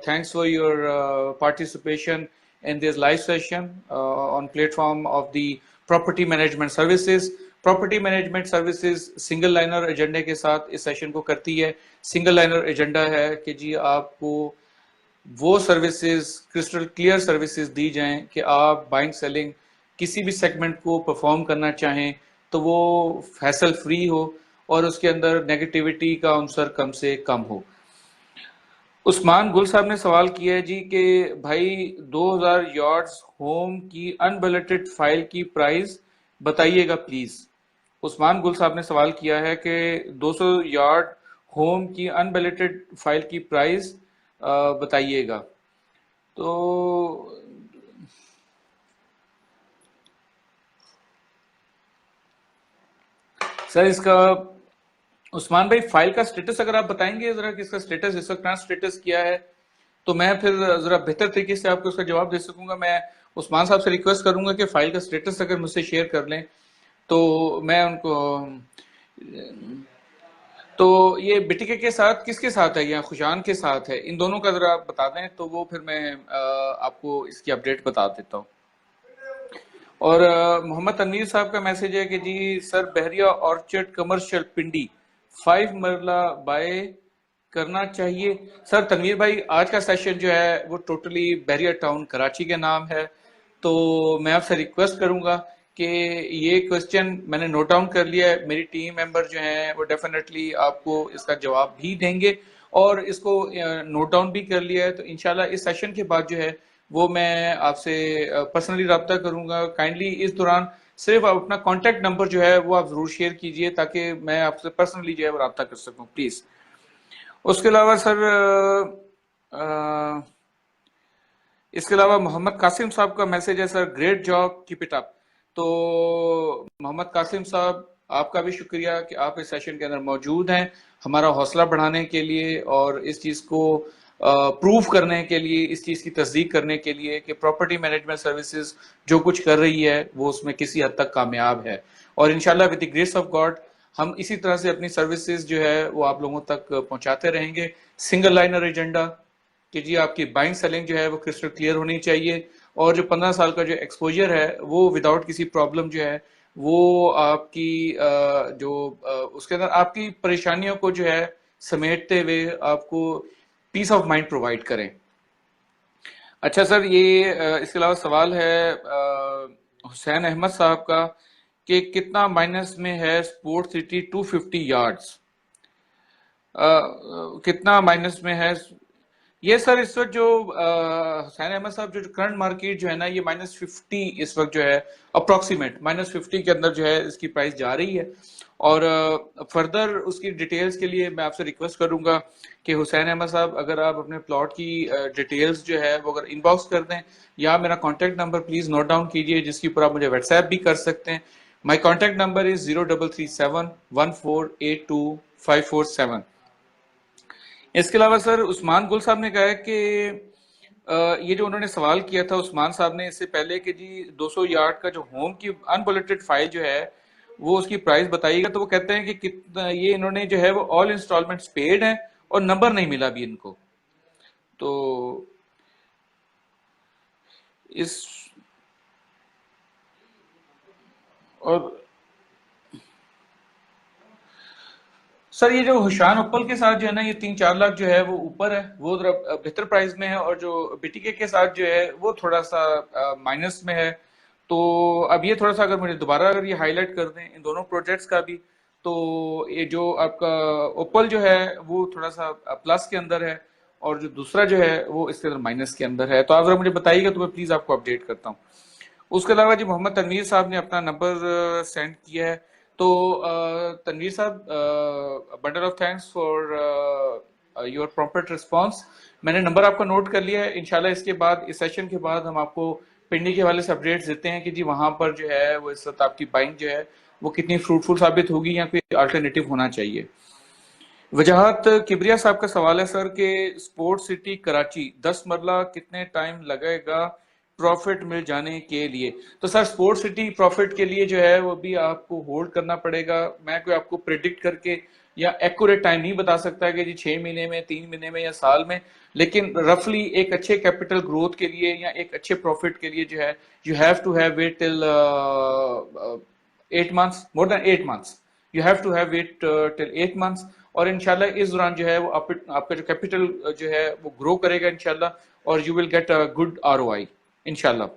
thanks for your participation in this live session on platform of the property management services. Property management services single liner एजेंडे के साथ इस सेशन को करती है। सिंगल लाइनर एजेंडा है कि जी आपको वो सर्विसेज, क्रिस्टल क्लियर सर्विसेज दी जाएं कि आप बाइंग सेलिंग किसी भी सेगमेंट को परफॉर्म करना चाहें तो वो फैसल फ्री हो और उसके अंदर नेगेटिविटी का अंसर कम से कम हो। उस्मान गुल साहब ने सवाल किया है जी कि भाई 2000 यार्ड्स होम की अनबलेटेड फाइल की प्राइस बताइएगा प्लीज। उस्मान गुल साहब ने सवाल किया है कि 200 यार्ड होम की अनबलेटेड फाइल की प्राइस बताइएगा। तो सर इसका उस्मान भाई फाइल का स्टेटस अगर आप बताएंगे जरा कि इसका स्टेटस इस वक्त स्टेटस क्या है, तो मैं फिर जरा बेहतर तरीके से आपको उसका जवाब दे सकूंगा। मैं उस्मान साहब से रिक्वेस्ट करूंगा कि फाइल का स्टेटस अगर मुझसे शेयर कर लें तो मैं उनको, तो ये बिटिके के साथ किसके साथ है या खुशान के साथ है, इन दोनों का जरा आप बता दें तो वो फिर मैं आपको इसकी अपडेट बता देता हूँ। और मोहम्मद तनवीर साहब का मैसेज है कि जी सर बहरिया ऑर्चर्ड कमर्शियल पिंडी 5 मरला बाय करना चाहिए। सर तनवीर भाई आज का सेशन जो है वो टोटली बहरिया टाउन कराची के नाम है, तो मैं आपसे रिक्वेस्ट करूंगा कि ये क्वेश्चन मैंने नोट डाउन कर लिया है। मेरी टीम मेंबर जो हैं वो डेफिनेटली आपको इसका जवाब भी देंगे और इसको नोट डाउन भी कर लिया है। तो इंशाल्लाह इस सेशन के बाद जो है वो मैं आपसे पर्सनली रब्ता करूंगा। काइंडली इस दौरान सिर्फ आप अपना कॉन्टेक्ट नंबर जो है वो आप जरूर शेयर कीजिए ताकि मैं आपसे पर्सनली जो है वो रब्ता कर सकूं प्लीज। उसके अलावा सर इसके अलावा मोहम्मद कासिम साहब का मैसेज है, sir great job keep it up. तो मोहम्मद कासिम साहब आपका भी शुक्रिया कि आप इस सेशन के अंदर मौजूद हैं हमारा हौसला बढ़ाने के लिए और इस चीज को प्रूव करने के लिए, इस चीज की तस्दीक करने के लिए कि प्रॉपर्टी मैनेजमेंट सर्विसेज जो कुछ कर रही है वो उसमें किसी हद तक कामयाब है। और इंशाल्लाह with the grace of God हम इसी तरह से अपनी सर्विसेज जो है वो आप लोगों तक पहुंचाते रहेंगे। सिंगल लाइनर एजेंडा कि जी आपकी बाइंग सेलिंग जो है वो क्रिस्टल क्लियर होनी चाहिए और जो 15 साल का जो एक्सपोजर है वो विदाउट किसी प्रॉब्लम जो है वो आपकी जो उसके अंदर आपकी परेशानियों को जो है समेटते हुए आपको पीस ऑफ माइंड प्रोवाइड करें। अच्छा सर ये इसके अलावा सवाल है हुसैन अहमद साहब का कि कितना माइनस में है स्पोर्ट सिटी 250 यार्ड्स, कितना माइनस में है ये सर। इस वक्त जो हुसैन अहमद साहब जो करंट मार्केट जो है ना ये -50 इस वक्त जो है अप्रोक्सीमेट -50 के अंदर जो है इसकी प्राइस जा रही है। और फर्दर उसकी डिटेल्स के लिए मैं आपसे रिक्वेस्ट करूंगा कि हुसैन अहमद साहब अगर आप अपने प्लॉट की डिटेल्स जो है वो अगर इनबॉक्स कर दें या मेरा contact number please note down कीजिए जिसके ऊपर आप मुझे व्हाट्सएप भी कर सकते हैं। माई कॉन्टैक्ट नंबर इज 033714825547। इसके अलावा सर उस्मान गुल साहब ने कहा है कि ये जो उन्होंने सवाल किया था उस्मान साहब ने इससे पहले कि जी 200 यार्ड का जो होम की अनबुलेटेड फाइल जो है वो उसकी प्राइस बताइएगा, तो वो कहते हैं कि कितना ये इन्होंने जो है वो ऑल इंस्टॉलमेंट्स पेड हैं और नंबर नहीं मिला अभी इनको। तो इस और सर ये जो हुशान उप्पल के साथ जो है ना ये 3-4 लाख जो है वो ऊपर है, वो बेहतर प्राइस में है, और जो बीटीके के साथ जो है वो थोड़ा सा माइनस में है। तो अब ये थोड़ा सा अगर मुझे दोबारा अगर ये हाईलाइट कर दें इन दोनों प्रोजेक्ट्स का भी, तो ये जो आपका ओप्पल जो है वो थोड़ा सा प्लस के अंदर है, और जो दूसरा जो है वो इसके अंदर माइनस के अंदर है। तो आप जरा मुझे बताइएगा तो मैं प्लीज आपको अपडेट करता हूँ। उसके अलावा जी मोहम्मद तनवीर साहब ने अपना नंबर सेंड किया है। तो तनवीर साहब, bundle of thanks for your prompt response. मैंने नंबर आपका नोट कर लिया है। इंशाल्लाह इसके बाद इस सेशन के बाद हम आपको पिंडी के हवाले से अपडेट्स देते हैं कि जी वहां पर जो है वो इस वक्त आपकी बाइंग जो है वो कितनी फ्रूटफुल साबित होगी या कोई अल्टरनेटिव होना चाहिए। वजाहत किबरिया साहब का सवाल है सर कि स्पोर्ट सिटी कराची 10 मरला कितने टाइम लगेगा प्रॉफिट मिल जाने के लिए। तो सर स्पोर्ट सिटी प्रॉफिट के लिए जो है वो भी आपको होल्ड करना पड़ेगा। मैं कोई आपको प्रिडिक्ट करके या एक्यूरेट टाइम नहीं बता सकता कि जी 6 महीने में, 3 महीने में या साल में, लेकिन रफली एक अच्छे कैपिटल ग्रोथ के लिए या एक अच्छे प्रॉफिट के लिए जो है you have to have wait till 8 months, more than 8 months. You have to have wait till 8 months, और इंशाल्लाह इस दौरान जो है वो आपका जो कैपिटल जो है वो ग्रो करेगा इंशाल्लाह, और you will get a good ROI इंशाल्लाह।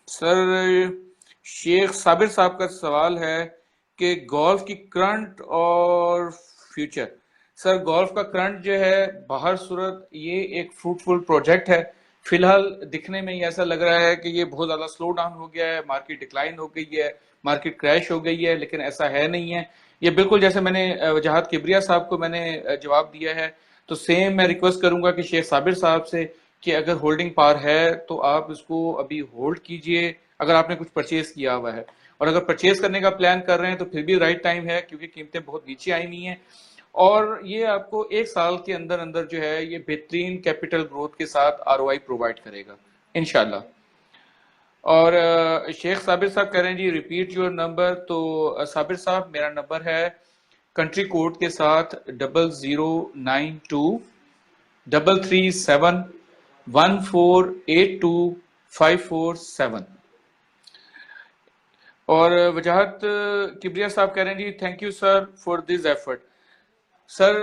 सर शेख साबिर साहब का सवाल है कि गोल्फ की करंट और फ्यूचर। सर गोल्फ का करंट जो है बाहर सूरत ये एक फ्रूटफुल प्रोजेक्ट है। फिलहाल दिखने में ये ऐसा लग रहा है कि ये बहुत ज्यादा स्लो डाउन हो गया है, मार्केट डिक्लाइन हो गई है, मार्केट क्रैश हो गई है, लेकिन ऐसा है नहीं है। ये बिल्कुल जैसे मैंने वजाहत किबरिया साहब को मैंने जवाब दिया है, तो सेम मैं रिक्वेस्ट करूंगा कि शेख साबिर साहब से कि अगर होल्डिंग पार है तो आप इसको अभी होल्ड कीजिए अगर आपने कुछ परचेज किया हुआ है, और अगर परचेज करने का प्लान कर रहे हैं तो फिर भी राइट टाइम है क्योंकि कीमतें बहुत नीचे आई हुई हैं, और ये आपको 1 साल के अंदर अंदर जो है ये बेहतरीन कैपिटल ग्रोथ के साथ आरओआई प्रोवाइड करेगा इंशाल्लाह। और शेख साबिर साहब कह रहे हैं जी रिपीट योर नंबर। तो साबिर साहब मेरा नंबर है कंट्री कोड के साथ 0092-337-1482-547। और वजाहत किबरिया साहब कह रहे हैं जी thank you sir for this effort. Sir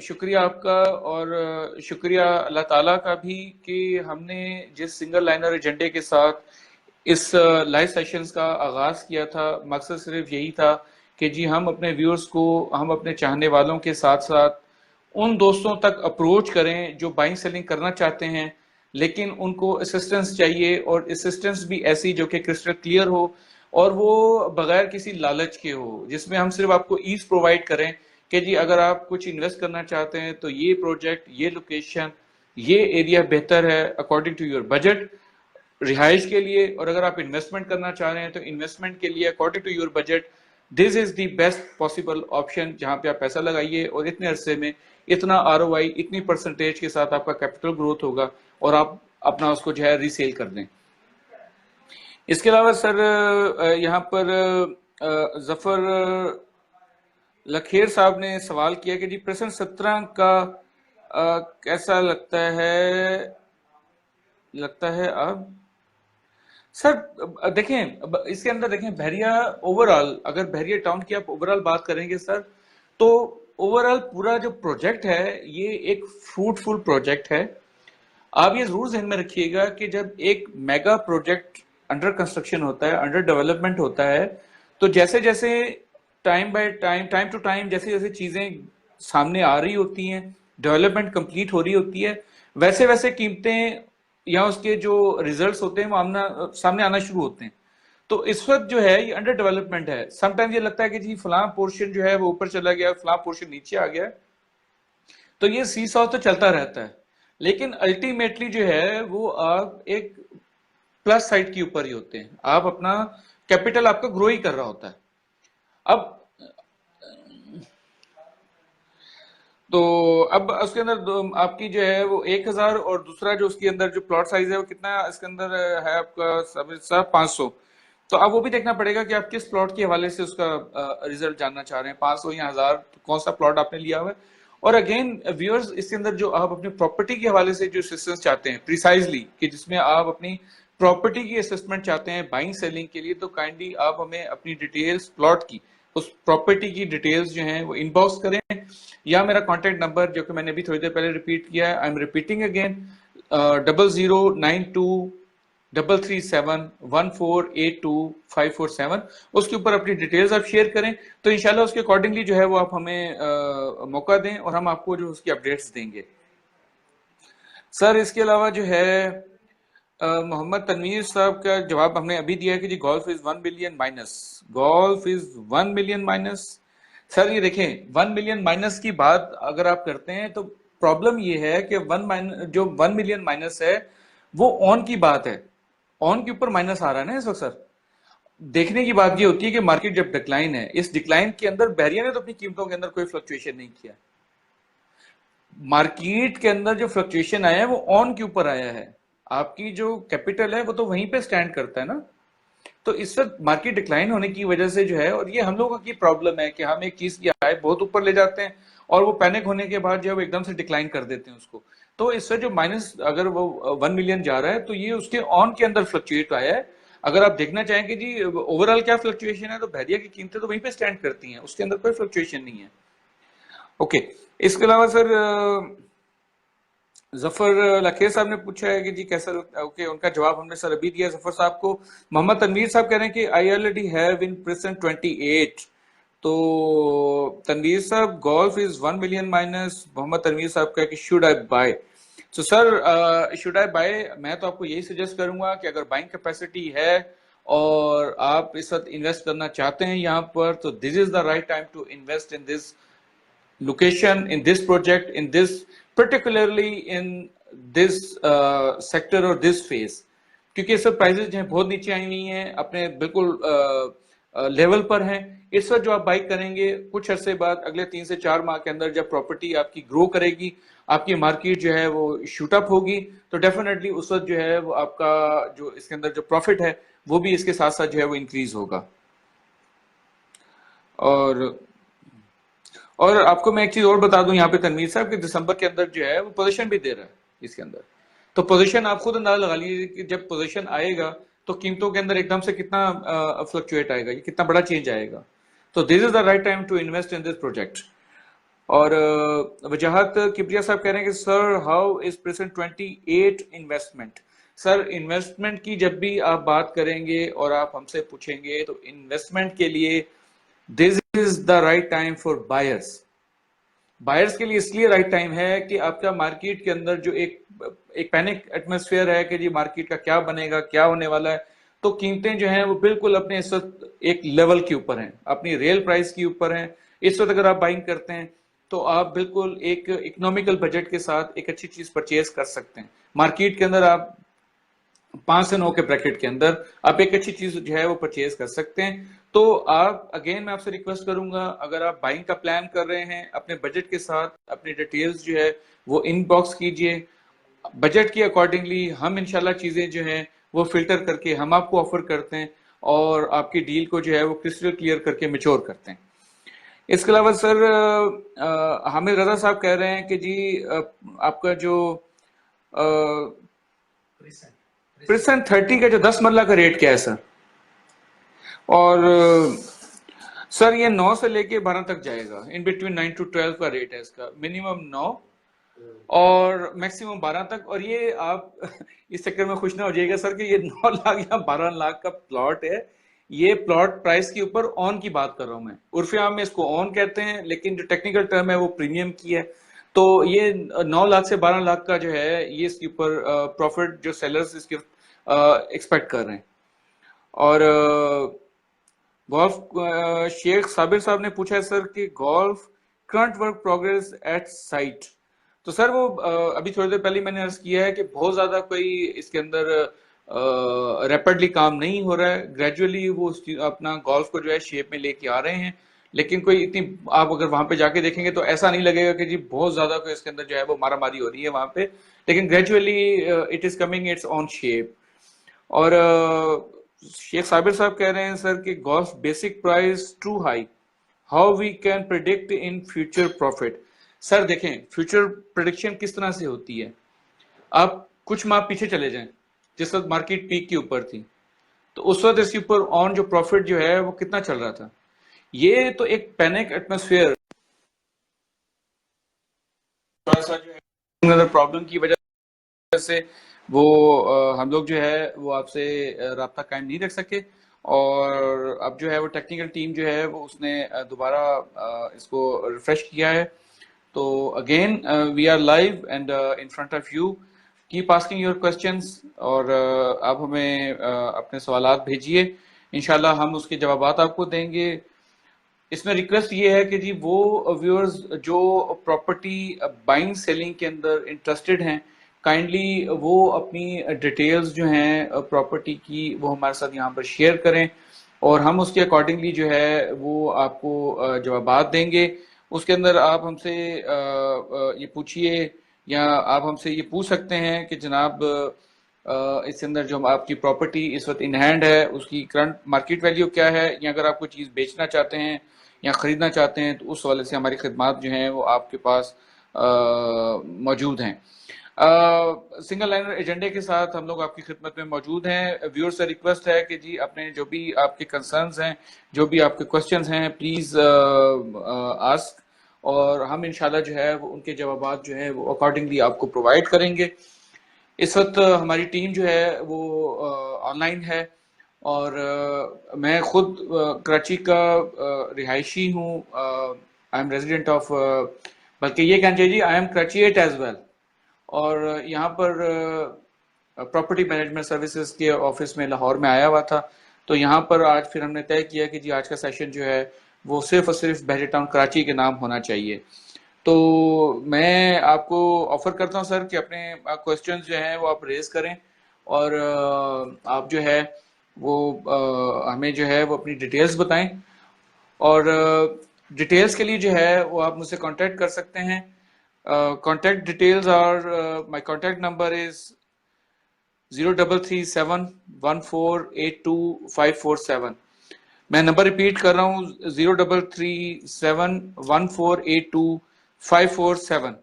शुक्रिया आपका, और शुक्रिया अल्लाह ताला का भी कि हमने जिस सिंगल लाइनर एजेंडे के साथ इस लाइव सेशंस का आगाज किया था, मकसद सिर्फ यही था कि जी हम अपने व्यूअर्स को, हम अपने चाहने वालों के साथ साथ उन दोस्तों तक अप्रोच करें जो बाइंग सेलिंग करना चाहते हैं लेकिन उनको असिस्टेंस चाहिए, और असिस्टेंस भी ऐसी जो कि क्रिस्टल क्लियर हो और वो बगैर किसी लालच के हो, जिसमें हम सिर्फ आपको ईज प्रोवाइड करें कि जी अगर आप कुछ इन्वेस्ट करना चाहते हैं तो ये प्रोजेक्ट, ये लोकेशन, ये एरिया बेहतर है अकॉर्डिंग टू योर बजट रिहाइश के लिए, और अगर आप इन्वेस्टमेंट करना चाह रहे हैं तो इन्वेस्टमेंट के लिए according to your budget this is the best possible option जहां पे आप पैसा लगाइए और इतने अरसे में इतना आरओआई, इतनी परसेंटेज के साथ आपका कैपिटल ग्रोथ होगा और आप अपना उसको जो है रीसेल कर दें। इसके अलावा सर यहाँ पर जफर लखेर साहब ने सवाल किया कि जी प्रश्न 17 का कैसा लगता है अब। सर देखें इसके अंदर देखें बहरिया ओवरऑल, अगर बहरिया टाउन की आप ओवरऑल बात करेंगे सर, तो ओवरऑल पूरा जो प्रोजेक्ट है ये एक फ्रूटफुल प्रोजेक्ट है। आप ये जरूर ध्यान में रखिएगा कि जब एक मेगा प्रोजेक्ट अंडर कंस्ट्रक्शन होता है, अंडर डेवलपमेंट होता है, तो जैसे जैसे time by time, time to time जैसे जैसे चीजें सामने आ रही होती हैं, डेवलपमेंट कंप्लीट हो रही होती है, वैसे वैसे कीमतें या उसके जो रिजल्ट्स होते हैं वो सामने आना शुरू होते हैं। तो इस वक्त जो है ये अंडर डेवलपमेंट है। समटाइम्स ये लगता है कि जी फलां पोर्शन जो है वो ऊपर चला गया, फलां पोर्शन नीचे आ गया, तो ये सी सॉ तो चलता रहता है, लेकिन अल्टीमेटली जो है वो आप एक प्लस साइड के ऊपर ही होते हैं, आप अपना कैपिटल आपका ग्रो ही कर रहा होता है। अब तो अब उसके अंदर आपकी जो है वो 1000, और दूसरा जो उसके अंदर जो प्लॉट साइज है वो कितना इसके अंदर है आपका सब 500। तो अब वो भी देखना पड़ेगा कि आप किस प्लॉट के हवाले से उसका रिजल्ट जानना चाह रहे हैं, 500 या 1000, तो कौन सा प्लॉट आपने लिया हुआ है। और अगेन व्यूअर्स, इसके अंदर जो आप अपनी प्रॉपर्टी के हवाले से जो असिस्टेंस चाहते हैं प्रिसाइजली, कि जिसमें आप अपनी प्रॉपर्टी की असेसमेंट चाहते हैं बाइंग सेलिंग के लिए, तो काइंडली आप हमें अपनी डिटेल्स प्लॉट की, उस प्रॉपर्टी की डिटेल्स जो हैं वो इनबॉक्स करें, या मेरा कॉन्टेक्ट नंबर जो कि मैंने अभी थोड़ी देर पहले रिपीट किया है, आई एम रिपीटिंग अगेन, 00923371482547, उसके ऊपर अपनी डिटेल्स आप शेयर करें, तो इंशाल्लाह उसके अकॉर्डिंगली जो है वो आप हमें मौका दें और हम आपको जो उसकी अपडेट्स देंगे। सर इसके अलावा जो है मोहम्मद तनवीर साहब का जवाब हमने अभी दिया है कि जी golf is 1 million minus, golf is 1 million minus. Sir ये देखें, 1 मिलियन माइनस की बात अगर आप करते हैं तो प्रॉब्लम ये है कि जो 1 मिलियन माइनस है वो ऑन की बात है, ऑन के ऊपर माइनस आ रहा है ना इस वक्त। सर देखने की बात ये होती है कि मार्केट जब डिक्लाइन है, इस डिक्लाइन के अंदर बहरिया ने तो अपनी कीमतों के अंदर कोई फ्लक्चुएशन नहीं किया, मार्केट के अंदर जो फ्लक्चुएशन आया है वो ऑन के ऊपर आया है, आपकी जो कैपिटल है वो तो वहीं पे स्टैंड करता है ना। तो इस वक्त मार्केट डिक्लाइन होने की वजह से जो है, और ये हम लोगों की प्रॉब्लम है कि हम एक चीज की आय बहुत ऊपर ले जाते हैं और वो पैनिक होने के बाद जो है वो एकदम से डिक्लाइन कर देते हैं उसको। तो इस वक्त जो माइनस अगर वो 1 मिलियन जा रहा है तो ये उसके ऑन के अंदर फ्लक्चुएट आया है। अगर आप देखना चाहें कि जी ओवरऑल क्या फ्लक्चुएशन है, तो बहरिया की कीमतें तो वहीं पे स्टैंड करती हैं, उसके अंदर कोई फ्लक्चुएशन नहीं है। ओके, इसके अलावा सर जफर लखेर साहब ने पूछा है कि जी कैसा ओके, उनका जवाब हमने सर अभी दिया जफर साहब को। मोहम्मद तनवीर साहब कह रहे हैं कि I already have in present 28। तो Tanveer Sahab golf is 1 million minus, Mohammad Tanveer Sahab कह कि शुड आई बाय। तो सर शुड आई बाय, मैं तो आपको यही सजेस्ट करूंगा कि अगर बाइंग कैपेसिटी है और आप इस वक्त इन्वेस्ट करना चाहते हैं यहाँ पर, तो this is the right time to invest in this location, in this project, in this particularly in this sector or this phase, क्योंकि इस वक्त प्राइसेस जो है बहुत नीचे आई हुई हैं, अपने बिल्कुल लेवल पर हैं। इस वक्त जो आप बाइक करेंगे, कुछ अरसे बाद अगले 3 से 4 माह के अंदर जब प्रॉपर्टी आपकी ग्रो करेगी, आपकी मार्केट जो है वो शूट अप होगी, तो डेफिनेटली उस वक्त जो है वो आपका जो इसके अंदर जो प्रॉफिट है वो भी इसके साथ साथ जो है वो इंक्रीज होगा। और आपको मैं एक चीज और बता दूं यहाँ पे तनवीर साहब कि दिसंबर के अंदर जो है वो पोजीशन भी दे रहा है इसके अंदर, तो पोजीशन आप खुद अंदाजा लगा लीजिए कि जब पोजीशन आएगा तो कीमतों के अंदर एकदम से कितना फ्लक्चुएट आएगा, ये कितना बड़ा चेंज आएगा। तो this is the right time to invest in this project. और वजाहत किबरिया साहब कह रहे हैं कि sir how is present 28 investment. Sir investment की जब भी आप बात करेंगे और आप हमसे पूछेंगे तो इन्वेस्टमेंट के लिए this is the right time for buyers. Buyers के लिए इसलिए राइट टाइम है कि आपका मार्केट के अंदर जो एक पैनिक एटमॉस्फेयर है कि जी मार्केट का क्या बनेगा, क्या होने वाला है, तो कीमतें जो हैं वो बिल्कुल अपने इस वक्त एक लेवल के ऊपर हैं, अपनी रियल प्राइस के ऊपर हैं। इस वक्त अगर आप बाइंग करते हैं तो आप बिल्कुल एक इकोनॉमिकल बजट के साथ एक अच्छी चीज परचेज कर सकते हैं। मार्केट के अंदर आप 5 से 9 के ब्रैकेट के अंदर आप एक अच्छी चीज जो है वो परचेज कर सकते हैं। तो आप अगेन मैं आपसे रिक्वेस्ट करूंगा, अगर आप बाइंग का प्लान कर रहे हैं अपने बजट के साथ, अपनी डिटेल्स जो है वो इनबॉक्स कीजिए, बजट के अकॉर्डिंगली हम इंशाल्लाह चीजें जो हैं वो फिल्टर करके हम आपको ऑफर करते हैं और आपकी डील को जो है वो क्रिस्टल क्लियर करके मैच्योर करते हैं। इसके अलावा सर हामिद रजा साहब कह रहे हैं कि जी आपका जो प्रिसन 30 का जो 10 मरला का रेट क्या है सर? और सर ये 9 से लेके 12 तक जाएगा, इन बिटवीन 9 to 12 का रेट है इसका, मिनिमम 9 और मैक्सिमम 12 तक। और ये आप इस चक्कर में खुश ना हो जाइएगा सर कि ये 9 लाख या 12 लाख का प्लॉट है, ये प्लॉट प्राइस के ऊपर ऑन की बात कर रहा हूं मैं, उर्फे आम में इसको ऑन कहते हैं लेकिन जो टेक्निकल टर्म है वो प्रीमियम की है। तो ये 9 लाख से 12 लाख का जो है ये इसके ऊपर प्रॉफिट जो सेलर्स इसके एक्सपेक्ट कर रहे हैं। और गोल्फ शेख साबिर साहब ने पूछा है सर कि golf current work progress eight site. तो सर वो अभी थोड़ी देर पहले मैंने अर्ज किया है कि बहुत ज्यादा कोई इसके अंदर रैपिडली काम नहीं हो रहा है, ग्रेजुअली वो अपना गोल्फ को जो है शेप में लेके आ रहे हैं। लेकिन कोई इतनी, आप अगर वहां पे जाके देखेंगे तो ऐसा नहीं लगेगा कि जी बहुत ज्यादा कोई इसके अंदर जो है वो मारामारी हो रही है वहां पे, लेकिन gradually it is coming it's on shape. और शेख साबिर साहब कह रहे हैं सर कि golf basic price too high, how we can predict in future profit. Sir देखें, फ्यूचर प्रिडिक्शन किस तरह से होती है, आप कुछ माह पीछे चले जाएं, जिस वक्त मार्केट पीक के ऊपर थी, तो उस वक्त इसके ऊपर ऑन जो प्रॉफिट जो है वो कितना चल रहा था। ये तो एक पैनिक एटमोस्फेयर थोड़ा सा जो है प्रॉब्लम की वजह से वो हम लोग जो है वो आपसे राब्ता कायम नहीं रख सके। और अब जो है वो टेक्निकल टीम जो है वो उसने दोबारा इसको रिफ्रेश किया है। तो again we are live and in front of you, keep asking your questions, और आप हमें अपने सवालात भेजिए, इंशाल्लाह हम उसके जवाबात आपको देंगे। इसमें रिक्वेस्ट ये है कि जी वो व्यूअर्स जो प्रॉपर्टी बाइंग सेलिंग के अंदर इंटरेस्टेड हैं, काइंडली वो अपनी डिटेल्स जो हैं प्रॉपर्टी की वो हमारे साथ यहाँ पर शेयर करें, और हम उसके अकॉर्डिंगली जो है वो आपको जवाबात देंगे। उसके अंदर आप हमसे ये पूछिए, या आप हमसे ये पूछ सकते हैं कि जनाब इसके अंदर जो आपकी प्रॉपर्टी इस वक्त इन हैंड है उसकी करंट मार्केट वैल्यू क्या है, या अगर आप कोई चीज़ बेचना चाहते हैं या खरीदना चाहते हैं तो उस वाले से हमारी खिदमात जो हैं वो आपके पास मौजूद हैं। सिंगल लाइनर एजेंडे के साथ हम लोग आपकी खिदमत में मौजूद हैं। व्यूअर से रिक्वेस्ट है कि जी अपने जो भी आपके कंसर्न्स हैं, जो भी आपके क्वेश्चंस हैं, प्लीज आस्क, और हम इंशाल्लाह जो है वो उनके जवाबात जो है वो अकॉर्डिंगली आपको प्रोवाइड करेंगे। इस वक्त हमारी टीम जो है वो ऑनलाइन है, और मैं खुद कराची का रिहायशी हूँ। आई एम रेजिडेंट ऑफ, बल्कि ये कहना चाहिए आई एम कराचीएट एज वेल, और यहाँ पर प्रॉपर्टी मैनेजमेंट सर्विसेज के ऑफिस में लाहौर में आया हुआ था। तो यहाँ पर आज फिर हमने तय किया कि जी आज का सेशन जो है वो सिर्फ और सिर्फ बहरिया टाउन कराची के नाम होना चाहिए। तो मैं आपको ऑफर करता हूँ सर कि अपने क्वेश्चंस जो हैं वो आप रेज करें, और आप जो है वो हमें जो है वो अपनी डिटेल्स बताएं, और डिटेल्स के लिए जो है वो आप मुझसे कांटेक्ट कर सकते हैं। Contact details are, my contact number is 033714825547। मैं नंबर रिपीट कर रहा हूँ, 033714825547।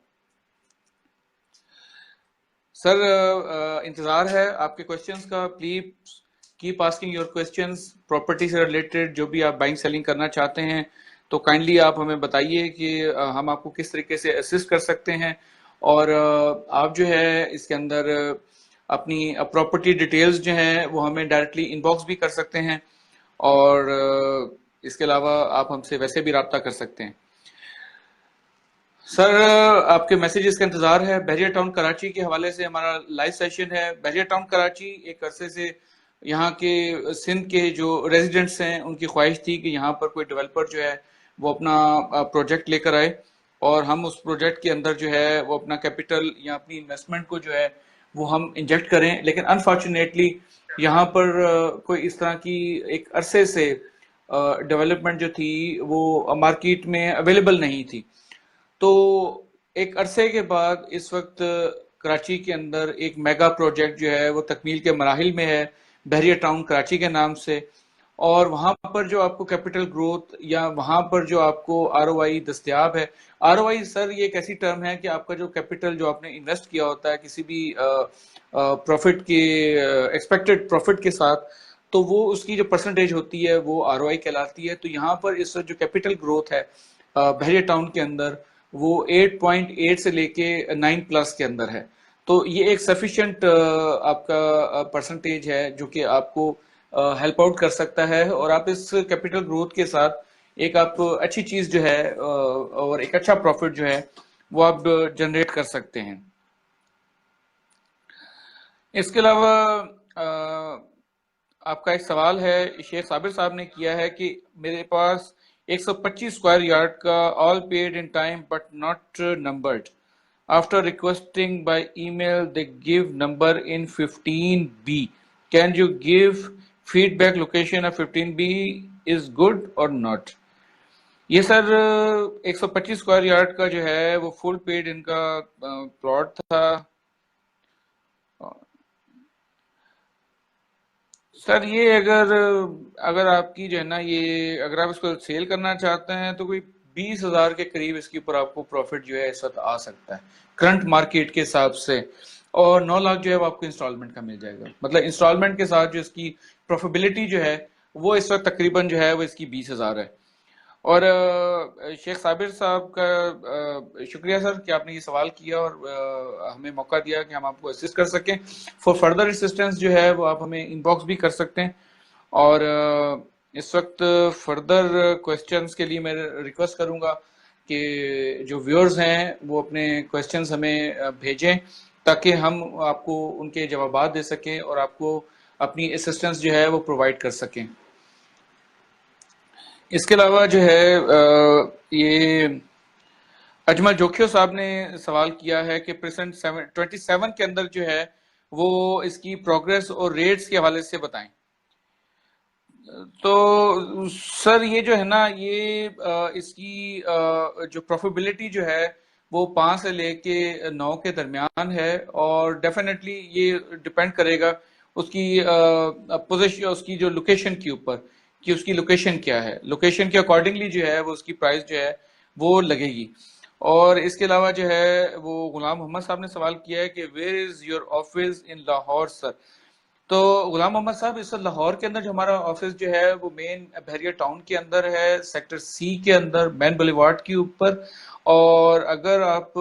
सर इंतजार है आपके क्वेश्चंस का, please keep asking your questions. Property से रिलेटेड जो भी आप बाइंग सेलिंग करना चाहते हैं तो काइंडली आप हमें बताइए कि हम आपको किस तरीके से असिस्ट कर सकते हैं। और आप जो है इसके अंदर अपनी प्रॉपर्टी डिटेल्स जो हैं वो हमें डायरेक्टली इनबॉक्स भी कर सकते हैं, और इसके अलावा आप हमसे वैसे भी रब्ता कर सकते हैं। सर आपके मैसेजेस का इंतजार है। बहरिया टाउन कराची के हवाले से हमारा लाइव सेशन है। बहरिया टाउन कराची एक अरसे से यहाँ के सिंध के जो रेजिडेंट्स हैं उनकी ख्वाहिश थी कि यहाँ पर कोई डेवलपर जो है वो अपना प्रोजेक्ट लेकर आए, और हम उस प्रोजेक्ट के अंदर जो है वो अपना कैपिटल या अपनी इन्वेस्टमेंट को जो है वो हम इंजेक्ट करें। लेकिन अनफॉर्चुनेटली यहाँ पर कोई इस तरह की एक अरसे से डेवलपमेंट जो थी वो मार्केट में अवेलेबल नहीं थी। तो एक अरसे के बाद इस वक्त कराची के अंदर एक मेगा प्रोजेक्ट जो है वो तकमील के मराहिल में है, बहरिया टाउन कराची के नाम से। और वहां पर जो आपको कैपिटल ग्रोथ या वहां पर जो आपको आरओआई दस्तयाब है, आरओआई सर ये एक ऐसी टर्म है कि आपका जो कैपिटल जो आपने इन्वेस्ट किया होता है किसी भी प्रॉफिट के एक्सपेक्टेड प्रॉफिट के साथ, तो वो उसकी जो परसेंटेज होती है वो आरओआई कहलाती है। तो यहाँ पर इस वक्त जो कैपिटल ग्रोथ है बहरिया टाउन के अंदर वो 8.8 से लेके 9 प्लस के अंदर है। तो ये एक सफिशिएंट आपका परसेंटेज है जो कि आपको हेल्प आउट कर सकता है, और आप इस कैपिटल ग्रोथ के साथ एक आप अच्छी चीज जो है और एक अच्छा प्रॉफिट जो है वो आप जनरेट कर सकते हैं। इसके अलावा आपका एक सवाल है, शेख साबिर साहब ने किया है कि मेरे पास 125 स्क्वायर यार्ड का all paid in time but not numbered, after requesting by email they give number in 15B। Can you give feedback location of 15B is good और नॉट। ये सर 125 स्क्वायर यार्ड का जो है वो full paid इनका plot था। Sir ये अगर अगर आपकी जो है ना, ये अगर आप इसको सेल करना चाहते हैं तो कोई 20,000 के करीब इसके ऊपर आपको प्रॉफिट जो है इस वक्त आ सकता है करंट मार्केट के हिसाब से। और 9 लाख जो है वो आपको इंस्टॉलमेंट का मिल जाएगा, मतलब इंस्टॉलमेंट के साथ जो इसकी प्रॉफिटेबिलिटी जो है वो इस वक्त तकरीबन जो है वो इसकी 20,000 है। और शेख साबिर साहब का शुक्रिया सर कि आपने ये सवाल किया और हमें मौका दिया कि हम आपको असिस्ट कर सकें। फॉर फर्दर असिस्टेंस जो है वो आप हमें इनबॉक्स भी कर सकते हैं। और इस वक्त फर्दर क्वेश्चंस के लिए मैं रिक्वेस्ट करूंगा कि जो व्यूअर्स हैं वो अपने क्वेश्चंस हमें भेजें ताकि हम आपको उनके जवाब दे सकें और आपको अपनी असिस्टेंस जो है वो प्रोवाइड कर सकें। इसके अलावा जो है ये अजमल जोखियो साहब ने सवाल किया है कि प्रेजेंट 27 के अंदर जो है वो इसकी प्रोग्रेस और रेट्स के हवाले से बताएं। तो सर ये जो है ना, ये इसकी जो प्रॉफिटेबिलिटी जो है वो 5 से लेके 9 के दरमियान है। और डेफिनेटली ये डिपेंड करेगा उसकी पोजीशन, उसकी जो लोकेशन के ऊपर कि उसकी लोकेशन क्या है। लोकेशन के अकॉर्डिंगली जो है वो उसकी प्राइस जो है वो लगेगी। और इसके अलावा जो है वो गुलाम मोहम्मद साहब ने सवाल किया है कि where is your office in Lahore sir. तो गुलाम मोहम्मद साहब, इस लाहौर के अंदर जो हमारा ऑफिस जो है वो मेन बहरिया टाउन के अंदर है, सेक्टर सी के अंदर, मैन बुलेवार्ड के ऊपर। और अगर आप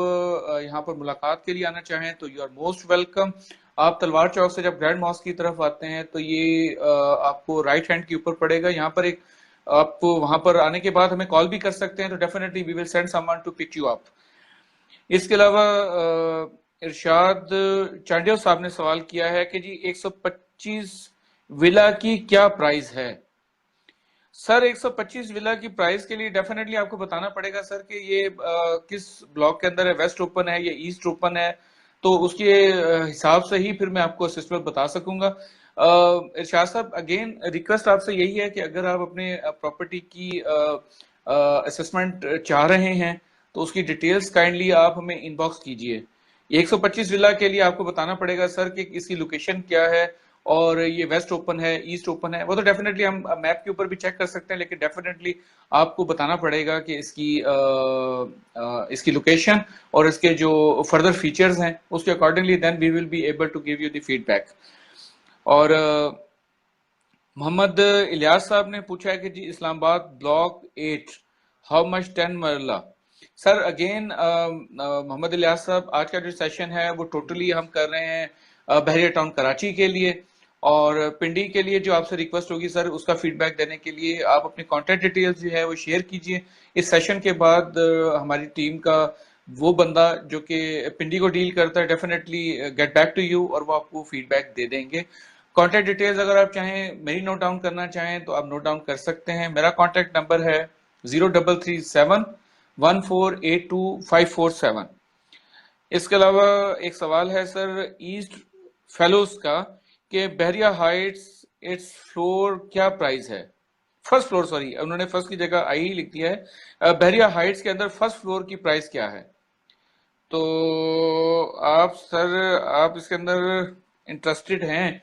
यहाँ पर मुलाकात के लिए आना चाहें तो यू आर मोस्ट वेलकम। आप तलवार चौक से जब ग्रैंड मॉस्क की तरफ आते हैं तो ये आपको राइट हैंड के ऊपर पड़ेगा। यहाँ पर एक, आप वहां पर आने के बाद हमें कॉल भी कर सकते हैं तो definitely we will send someone to pick you up. इसके अलावा इरशाद चांडियो साहब ने सवाल किया है कि जी 125 विला की क्या प्राइस है। सर 125 विला की प्राइस के लिए डेफिनेटली आपको बताना पड़ेगा सर कि ये किस ब्लॉक के अंदर है, वेस्ट ओपन है या ईस्ट ओपन है, तो उसके हिसाब से ही फिर मैं आपको असिस्टेंट बता सकूंगा। इरशाद साहब, अगेन रिक्वेस्ट आपसे यही है कि अगर आप अपने प्रॉपर्टी की असेसमेंट चाह रहे हैं तो उसकी डिटेल्स काइंडली आप हमें इनबॉक्स कीजिए। 125 विला के लिए आपको बताना पड़ेगा सर कि इसकी लोकेशन क्या है और ये वेस्ट ओपन है, ईस्ट ओपन है, वो तो डेफिनेटली हम मैप के ऊपर भी चेक कर सकते हैं, लेकिन डेफिनेटली आपको बताना पड़ेगा कि इसकी लोकेशन और इसके जो फर्दर फीचर्स हैं उसके accordingly then we will be able to give you the feedback. और मोहम्मद इलियास साहब ने पूछा है कि जी Islamabad block 8 how much 10 marla. Sir again Mohammad Ilyas साहब, आज का जो सेशन है वो टोटली हम कर रहे हैं बहरिया टाउन कराची के लिए। और पिंडी के लिए जो आपसे रिक्वेस्ट होगी सर, उसका फीडबैक देने के लिए आप अपनी कॉन्टेक्ट डिटेल्स जो है वो शेयर कीजिए। इस सेशन के बाद हमारी टीम का वो बंदा जो कि पिंडी को डील करता है definitely get back to you और वो आपको फीडबैक दे देंगे। कॉन्टेक्ट डिटेल्स अगर आप चाहें मेरी नोट डाउन करना चाहें तो आप नोट डाउन कर सकते हैं। मेरा कॉन्टेक्ट नंबर है 03371482 547। इसके अलावा एक सवाल है सर ईस्ट फेलोज का कि बहरिया हाइट्स इट्स फ्लोर क्या प्राइस है। फर्स्ट फ्लोर, सॉरी उन्होंने फर्स्ट की जगह आई ही लिख दिया है। बहरिया हाइट्स के अंदर फर्स्ट फ्लोर की प्राइस क्या है। तो आप सर, आप इसके अंदर इंटरेस्टेड हैं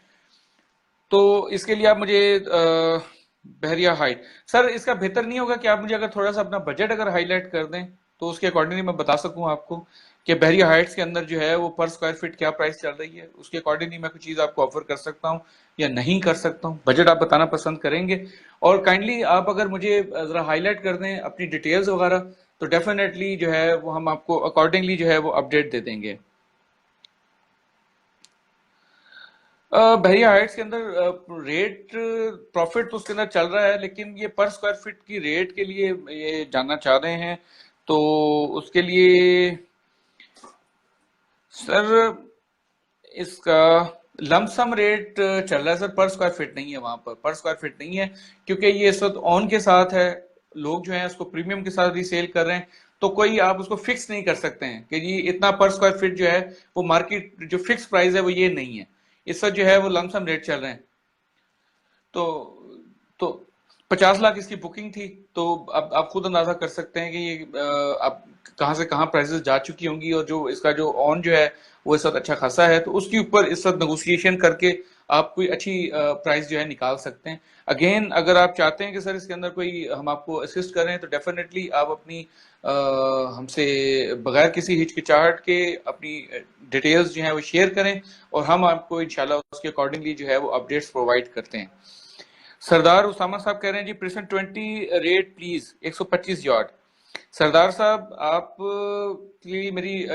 तो इसके लिए आप मुझे बहरिया हाइट, सर इसका बेहतर नहीं होगा कि आप मुझे अगर थोड़ा सा अपना बजट अगर हाईलाइट कर दें तो उसके अकॉर्डिंगली मैं बता सकूं आपको कि बहरिया हाइट्स के अंदर जो है वो पर स्क्वायर फीट क्या प्राइस चल रही है, उसके अकॉर्डिंगली मैं कुछ चीज आपको ऑफर कर सकता हूं या नहीं कर सकता हूं। बजट आप बताना पसंद करेंगे और काइंडली आप अगर मुझे जरा हाईलाइट कर दें अपनी डिटेल्स वगैरह तो डेफिनेटली जो है वो हम आपको अकॉर्डिंगली जो है वो अपडेट दे देंगे। बहरिया हाइट्स के अंदर रेट प्रॉफिट तो उसके अंदर चल रहा है, लेकिन ये पर स्क्वायर फीट की रेट के लिए ये जानना चाह रहे हैं तो उसके लिए सर इसका लमसम रेट चल रहा है सर, पर स्क्वायर फीट नहीं है, वहां पर स्क्वायर फीट नहीं है क्योंकि ये इस वक्त ऑन के साथ है। लोग जो है उसको प्रीमियम के साथ रीसेल कर रहे हैं तो कोई आप उसको फिक्स नहीं कर सकते हैं कि जी इतना पर स्क्वायर फीट जो है वो मार्केट जो फिक्स प्राइस है वो ये नहीं है। इस वक्त जो है वो लमसम रेट चल रहे हैं। तो तो 50 लाख इसकी बुकिंग थी। तो अब आप खुद अंदाजा कर सकते हैं कि ये अब कहाँ से कहाँ प्राइसेस जा चुकी होंगी, और जो इसका जो ऑन जो है वो इस वक्त अच्छा खासा है, तो उसके ऊपर इस वक्त नेगोशिएशन करके आप कोई अच्छी प्राइस जो है निकाल सकते हैं। अगेन अगर आप चाहते हैं कि सर इसके अंदर कोई हम आपको असिस्ट करें, तो डेफिनेटली आप अपनी हमसे बगैर किसी हिचकिचाहट के अपनी डिटेल्स जो है वो शेयर करें, और हम आपको इंशाल्लाह उसके अकॉर्डिंगली जो है वो अपडेट्स प्रोवाइड करते हैं। सरदार उसामा साहब कह रहे हैं जी प्रेजेंट 20 रेट प्लीज 125 यार्ड। सरदार साहब आप के लिए मेरी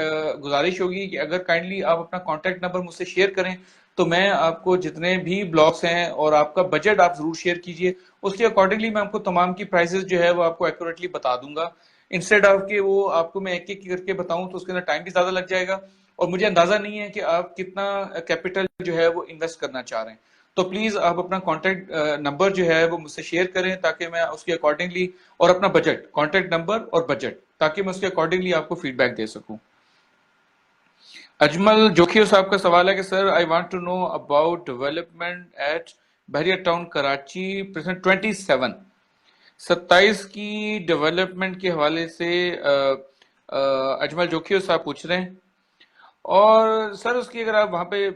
गुजारिश होगी कि अगर काइंडली आप अपना कांटेक्ट नंबर मुझसे शेयर करें, तो मैं आपको जितने भी ब्लॉक्स हैं और आपका बजट आप जरूर शेयर कीजिए, उसके अकॉर्डिंगली मैं आपको तमाम की प्राइसेस जो है वो आपको एक्यूरेटली बता दूंगा। इंस्टेड ऑफ के वो आपको मैं एक एक करके बताऊं तो उसके अंदर टाइम भी ज्यादा लग जाएगा, और मुझे अंदाजा नहीं है कि आप कितना कैपिटल जो है वो इन्वेस्ट करना चाह रहे हैं। तो प्लीज आप अपना कांटेक्ट नंबर जो है वो मुझसे शेयर करें, ताकि मैं उसके अकॉर्डिंगली, और अपना बजट, कांटेक्ट नंबर और बजट, ताकि मैं उसके अकॉर्डिंगली आपको फीडबैक दे सकूं। अजमल जोखियो साहब का सवाल है कि sir I want to know about development at Bahria town Karachi present 27 की डेवलपमेंट के हवाले से अजमल जोखियो साहब पूछ रहे हैं। और सर उसकी अगर आप वहाँ पे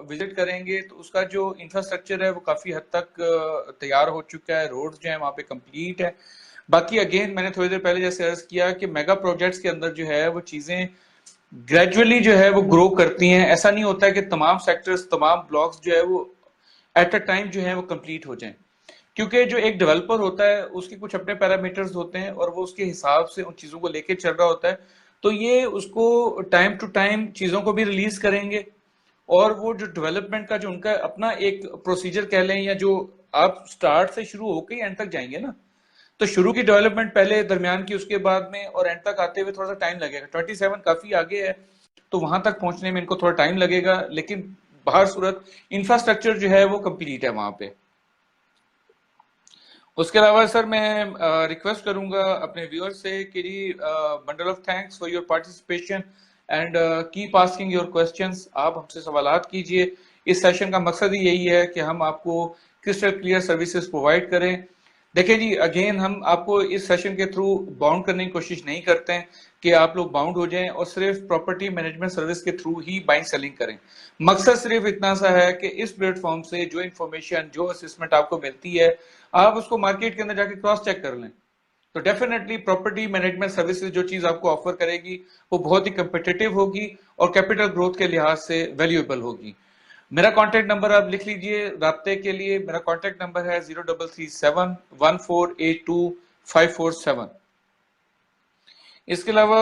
विजिट करेंगे तो उसका जो इंफ्रास्ट्रक्चर है वो काफी हद तक तैयार हो चुका है, रोड्स जो है वहाँ पे कंप्लीट है। बाकी अगेन मैंने थोड़ी देर पहले जैसे अर्ज किया कि मेगा प्रोजेक्ट्स के अंदर जो है वो चीजें ग्रेजुअली जो है वो ग्रो करती हैं। ऐसा नहीं होता है कि तमाम सेक्टर्स, तमाम ब्लॉक्स जो है वो एट अ टाइम जो है वो कंप्लीट हो जाएं, क्योंकि जो एक डेवलपर होता है उसके कुछ अपने पैरामीटर्स होते हैं और वो उसके हिसाब से उन चीजों को लेके चल रहा होता है। तो ये उसको टाइम टू टाइम चीजों को भी रिलीज करेंगे, और वो जो डेवलपमेंट का जो उनका अपना एक प्रोसीजर कह लें, या जो आप स्टार्ट से शुरू होकर एंड तक जाएंगे ना, तो शुरू की डेवलपमेंट पहले, दरमियान की उसके बाद में, और एंड तक आते हुए थोड़ा सा टाइम लगेगा। 27 काफी आगे है, तो वहां तक पहुंचने में इनको थोड़ा टाइम लगेगा, लेकिन बाहर सूरत इंफ्रास्ट्रक्चर जो है वो कंप्लीट है वहां पे। उसके अलावा सर मैं रिक्वेस्ट करूंगा अपने व्यूअर से कि जी bundle of thanks for your participation and keep asking your questions. आप हमसे सवालात कीजिए। इस सेशन का मकसद ही यही है कि हम आपको क्रिस्टल क्लियर सर्विसेज प्रोवाइड करें। देखिए जी, अगेन हम आपको इस सेशन के थ्रू बाउंड करने की कोशिश नहीं करते हैं कि आप लोग बाउंड हो जाएं और सिर्फ प्रॉपर्टी मैनेजमेंट सर्विस के थ्रू ही बाइंग सेलिंग करें। मकसद सिर्फ इतना सा है कि इस प्लेटफॉर्म से जो इंफॉर्मेशन, जो असिस्मेंट आपको मिलती है, आप उसको मार्केट के अंदर जाके क्रॉस चेक कर लें। तो डेफिनेटली प्रॉपर्टी मैनेजमेंट सर्विसेज जो चीज आपको ऑफर करेगी वो बहुत ही कम्पिटिटिव होगी और कैपिटल ग्रोथ के लिहाज से वैल्यूएबल होगी। मेरा कांटेक्ट नंबर आप लिख लीजिए राब्ते के लिए। मेरा कांटेक्ट नंबर है 03371482 547। इसके अलावा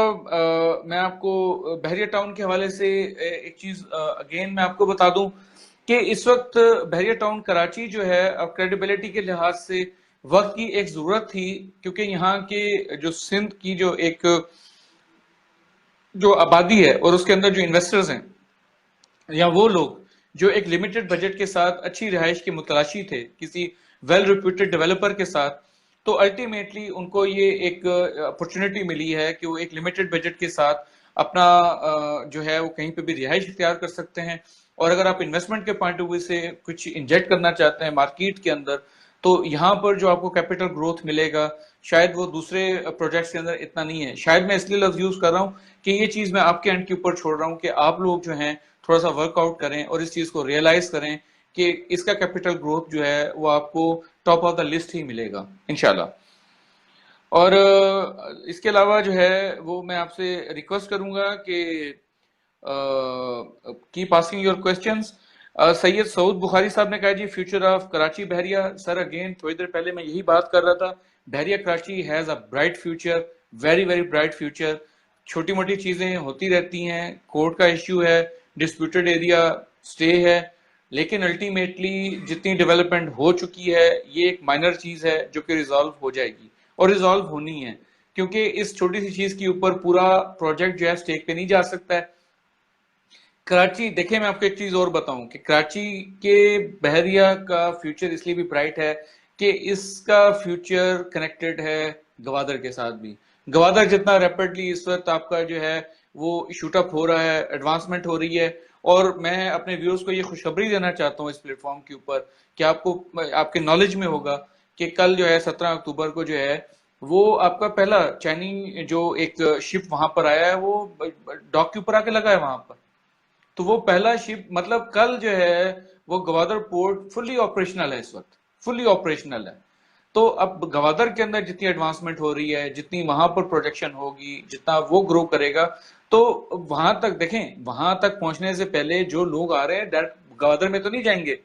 मैं आपको बहरिया टाउन के हवाले से एक चीज अगेन मैं आपको बता दूं कि इस वक्त बहरिया टाउन कराची जो है अब क्रेडिबिलिटी के लिहाज से वक्त की एक जरूरत थी, क्योंकि यहाँ के जो सिंध की जो एक जो आबादी है और उसके अंदर जो इन्वेस्टर्स हैं, या वो लोग जो एक लिमिटेड बजट के साथ अच्छी रिहाइश की मुतलाशी थे किसी वेल रिप्यूटेड डेवलपर के साथ, तो अल्टीमेटली उनको ये एक अपॉर्चुनिटी मिली है कि वो एक लिमिटेड बजट के साथ अपना जो है वो कहीं पे भी रिहाइश इख्तियार कर सकते हैं। और अगर आप इन्वेस्टमेंट के पॉइंट ऑफ व्यू से कुछ इंजेक्ट करना चाहते हैं मार्केट के अंदर, तो यहाँ पर जो आपको कैपिटल ग्रोथ मिलेगा शायद वो दूसरे प्रोजेक्ट्स के अंदर इतना नहीं है। शायद मैं इसलिए लफ्ज यूज कर रहा हूँ कि ये चीज मैं आपके एंड के ऊपर छोड़ रहा हूँ कि आप लोग जो हैं थोड़ा सा वर्कआउट करें और इस चीज को रियलाइज करें कि इसका कैपिटल ग्रोथ जो है वो आपको टॉप ऑफ द लिस्ट ही मिलेगा इंशाल्लाह। और इसके अलावा जो है वो मैं आपसे रिक्वेस्ट करूंगा कि keep asking your questions. Syed Saud Bukhari साहब ने कहा जी future of Karachi Bahria. Sir again थोड़ी देर पहले मैं यही बात कर रहा था, Bahria Karachi has a bright future, very very bright future. छोटी मोटी चीजें होती रहती हैं, कोर्ट का इश्यू है, डिस्प्यूटेड एरिया स्टे है, लेकिन अल्टीमेटली जितनी डेवलपमेंट हो चुकी है ये एक माइनर चीज है जो कि रिजॉल्व हो जाएगी और रिजॉल्व होनी है, क्योंकि इस छोटी सी चीज के ऊपर पूरा प्रोजेक्ट जो है स्टेक पे नहीं जा सकता है। कराची देखिए, मैं आपको एक चीज और बताऊं कि कराची के बहरिया का फ्यूचर इसलिए भी ब्राइट है कि इसका फ्यूचर कनेक्टेड है गवादर के साथ भी। गवादर जितना रैपिडली इस वक्त आपका जो है वो शूट अप हो रहा है, एडवांसमेंट हो रही है, और मैं अपने व्यूअर्स को ये खुशखबरी देना चाहता हूँ इस प्लेटफॉर्म के ऊपर कि आपको आपके नॉलेज में होगा कि कल जो है 17 अक्टूबर को जो है वो आपका पहला चाइनी जो एक शिप वहां पर आया है वो डॉक के ऊपर आके लगा है वहां पर। तो वो पहला शिप मतलब कल जो है वो गवादर पोर्ट फुल्ली ऑपरेशनल है, इस वक्त फुल्ली ऑपरेशनल है। तो अब गवादर के अंदर जितनी एडवांसमेंट हो रही है, जितनी वहां पर प्रोजेक्शन होगी, जितना वो ग्रो करेगा, तो वहां तक देखें, वहां तक पहुंचने से पहले जो लोग आ रहे हैं डायरेक्ट गवादर में तो नहीं जाएंगे,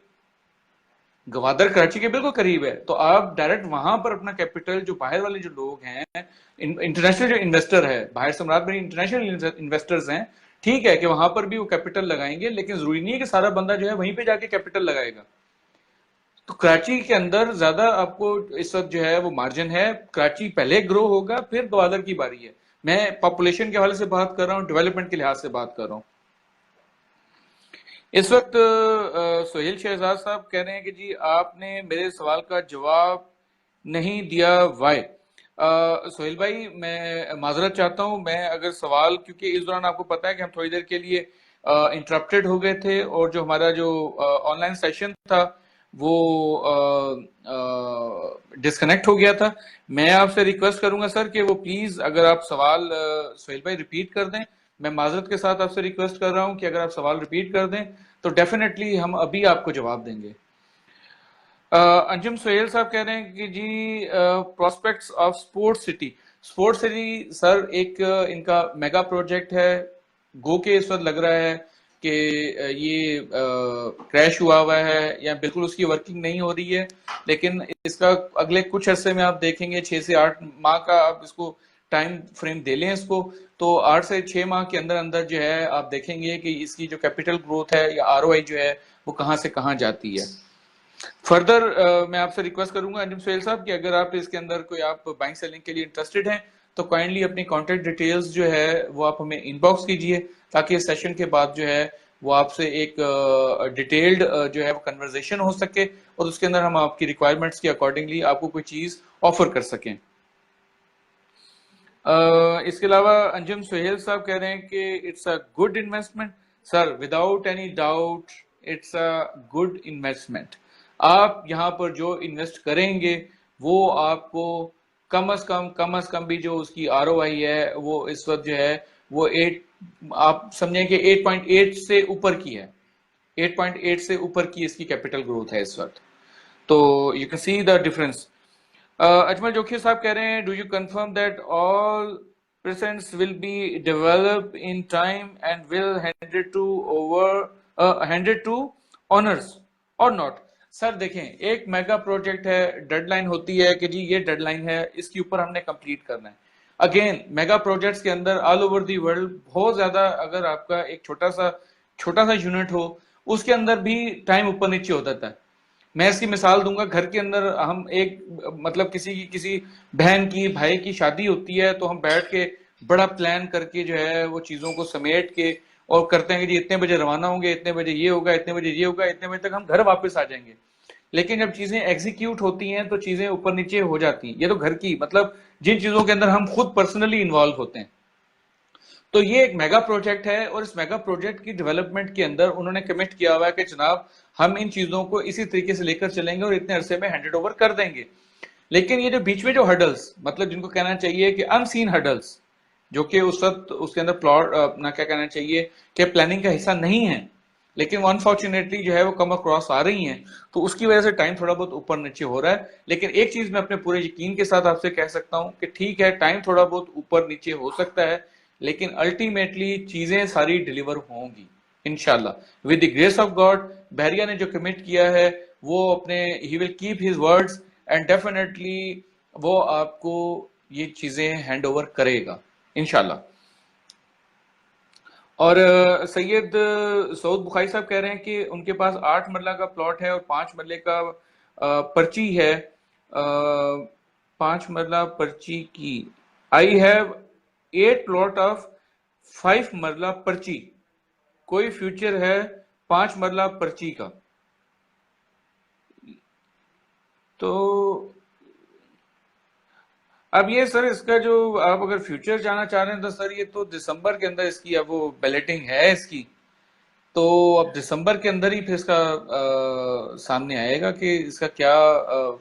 गवादर कराची के बिल्कुल करीब है, तो आप डायरेक्ट वहां पर अपना कैपिटल, जो बाहर वाले जो लोग हैं, इंटरनेशनल जो इन्वेस्टर है, बाहर से मुराद मेरी इंटरनेशनल इन्वेस्टर्स हैं, ठीक है कि वहां पर भी वो कैपिटल लगाएंगे, लेकिन जरूरी नहीं है कि सारा बंदा जो है वहीं पे जाके कैपिटल लगाएगा। तो कराची के अंदर ज्यादा आपको इस वक्त जो है वो मार्जिन है, कराची पहले ग्रो होगा, फिर ग्वादर की बारी है। मैं पॉपुलेशन के हवाले से बात कर रहा हूँ, डेवलपमेंट के लिहाज से बात कर रहा हूँ। इस वक्त सोहेल शहजाद साहब कह रहे हैं कि जी आपने मेरे सवाल का जवाब नहीं दिया, वाई? सोहेल भाई, मैं माजरत चाहता हूं, मैं अगर सवाल, क्योंकि इस दौरान आपको पता है कि हम थोड़ी देर के लिए इंटरप्टेड हो गए थे और जो हमारा जो ऑनलाइन सेशन था वो डिस्कनेक्ट हो गया था। मैं आपसे रिक्वेस्ट करूंगा सर कि वो प्लीज अगर आप सवाल सोहेल भाई रिपीट कर दें। मैं माजरत के साथ आपसे रिक्वेस्ट कर रहा हूं कि अगर आप सवाल रिपीट कर दें तो डेफिनेटली हम अभी आपको जवाब देंगे। अंजुम सोहेल साहब कह रहे हैं कि जी prospects of sports city sir एक इनका मेगा प्रोजेक्ट है, गो के इस वक्त लग रहा है कि ये क्रैश हुआ हुआ है या बिल्कुल उसकी वर्किंग नहीं हो रही है, लेकिन इसका अगले कुछ अरसे में आप देखेंगे 6 से 8 माह का आप इसको टाइम फ्रेम दे लें इसको, तो 8 से 6 माह के अंदर अंदर जो है आप देखेंगे कि इसकी जो कैपिटल ग्रोथ है या आरओआई जो है वो कहां से कहां जाती है। फर्दर मैं आपसे रिक्वेस्ट करूंगा अंजुम सोहेल साहब कि अगर आप इसके अंदर कोई आप बाइंग सेलिंग के लिए इंटरेस्टेड हैं तो काइंडली अपनी कॉन्टेक्ट डिटेल्स जो है वो आप हमें इनबॉक्स कीजिए, ताकि इस सेशन के बाद जो है वो आपसे एक डिटेल्ड जो है वो कन्वर्सेशन हो सके और उसके अंदर हम आपकी रिक्वायरमेंट्स के अकॉर्डिंगली आपको कोई चीज ऑफर कर सकें। इसके अलावा अंजुम सोहेल साहब कह रहे हैं कि it's a good investment. Sir without any doubt it's a good investment. आप यहाँ पर जो इन्वेस्ट करेंगे वो आपको कम अज कम भी जो उसकी आरओआई है वो इस वक्त जो है वो 8, आप समझें कि 8.8 से ऊपर की है, 8.8 से ऊपर की इसकी कैपिटल ग्रोथ है इस वक्त। तो you can see the difference. Ajmal Jokhi साहब कह रहे हैं, do you confirm that all presents will be developed in time and will handed to owners or not? Sir देखें, एक मेगा प्रोजेक्ट है, डेडलाइन होती है कि जी ये डेडलाइन है, इसके ऊपर हमने कंप्लीट करना है। अगेन मेगा प्रोजेक्ट्स के अंदर ऑल ओवर दी वर्ल्ड बहुत ज्यादा, अगर आपका एक छोटा सा यूनिट हो उसके अंदर भी टाइम ऊपर नीचे हो जाता है। मैं इसकी मिसाल दूंगा, घर के अंदर हम एक मतलब किसी बहन की भाई की शादी होती है तो हम बैठ के बड़ा प्लान करके जो है वो चीजों को समेट के और करते हैं कि जी इतने बजे रवाना होंगे, इतने बजे ये होगा, इतने बजे ये होगा, इतने बजे तक हम घर वापस आ जाएंगे। लेकिन जब चीजें एग्जीक्यूट होती हैं तो चीजें ऊपर नीचे हो जाती हैं। ये तो घर की मतलब जिन चीजों के अंदर हम खुद पर्सनली इन्वॉल्व होते हैं। तो ये एक मेगा प्रोजेक्ट है और इस मेगा प्रोजेक्ट की डेवलपमेंट के अंदर उन्होंने कमिट किया हुआ है कि जनाब हम इन चीजों को इसी तरीके से लेकर चलेंगे और इतने अरसे में हैंडेड ओवर कर देंगे। लेकिन ये जो बीच में जो हर्डल्स, मतलब जिनको कहना चाहिए कि अनसीन हर्डल्स, जो कि उस वक्त उसके अंदर प्लॉट अपना क्या कहना चाहिए कि प्लानिंग का हिस्सा नहीं है, लेकिन वो अनफॉर्चुनेटली जो है वो कम अक्रॉस आ रही हैं, तो उसकी वजह से टाइम थोड़ा बहुत ऊपर नीचे हो रहा है। लेकिन एक चीज मैं अपने पूरे यकीन के साथ आपसे कह सकता हूं कि ठीक है, टाइम थोड़ा बहुत ऊपर नीचे हो सकता है, लेकिन अल्टीमेटली चीजें सारी डिलीवर होंगी इंशाल्लाह with the grace of God. Bahria ने जो कमिट किया है वो अपने ही will keep his words and definitely वो आपको ये चीजें हैंड ओवर करेगा इंशाल्लाह। और सैयद सऊद बुखारी साहब कह रहे हैं कि उनके पास 8 मरला का प्लॉट है और 5 मरले का पर्ची है। 5 मरला पर्ची की, आई हैव 8 प्लॉट ऑफ 5 मरला पर्ची, कोई फ्यूचर है 5 मरला पर्ची का? तो अब ये सर इसका जो आप अगर फ्यूचर जाना चाह रहे हैं तो सर ये तो दिसंबर के अंदर इसकी अब वो बैलेटिंग है इसकी। तो अब दिसंबर के अंदर ही फिर इसका सामने आएगा कि इसका क्या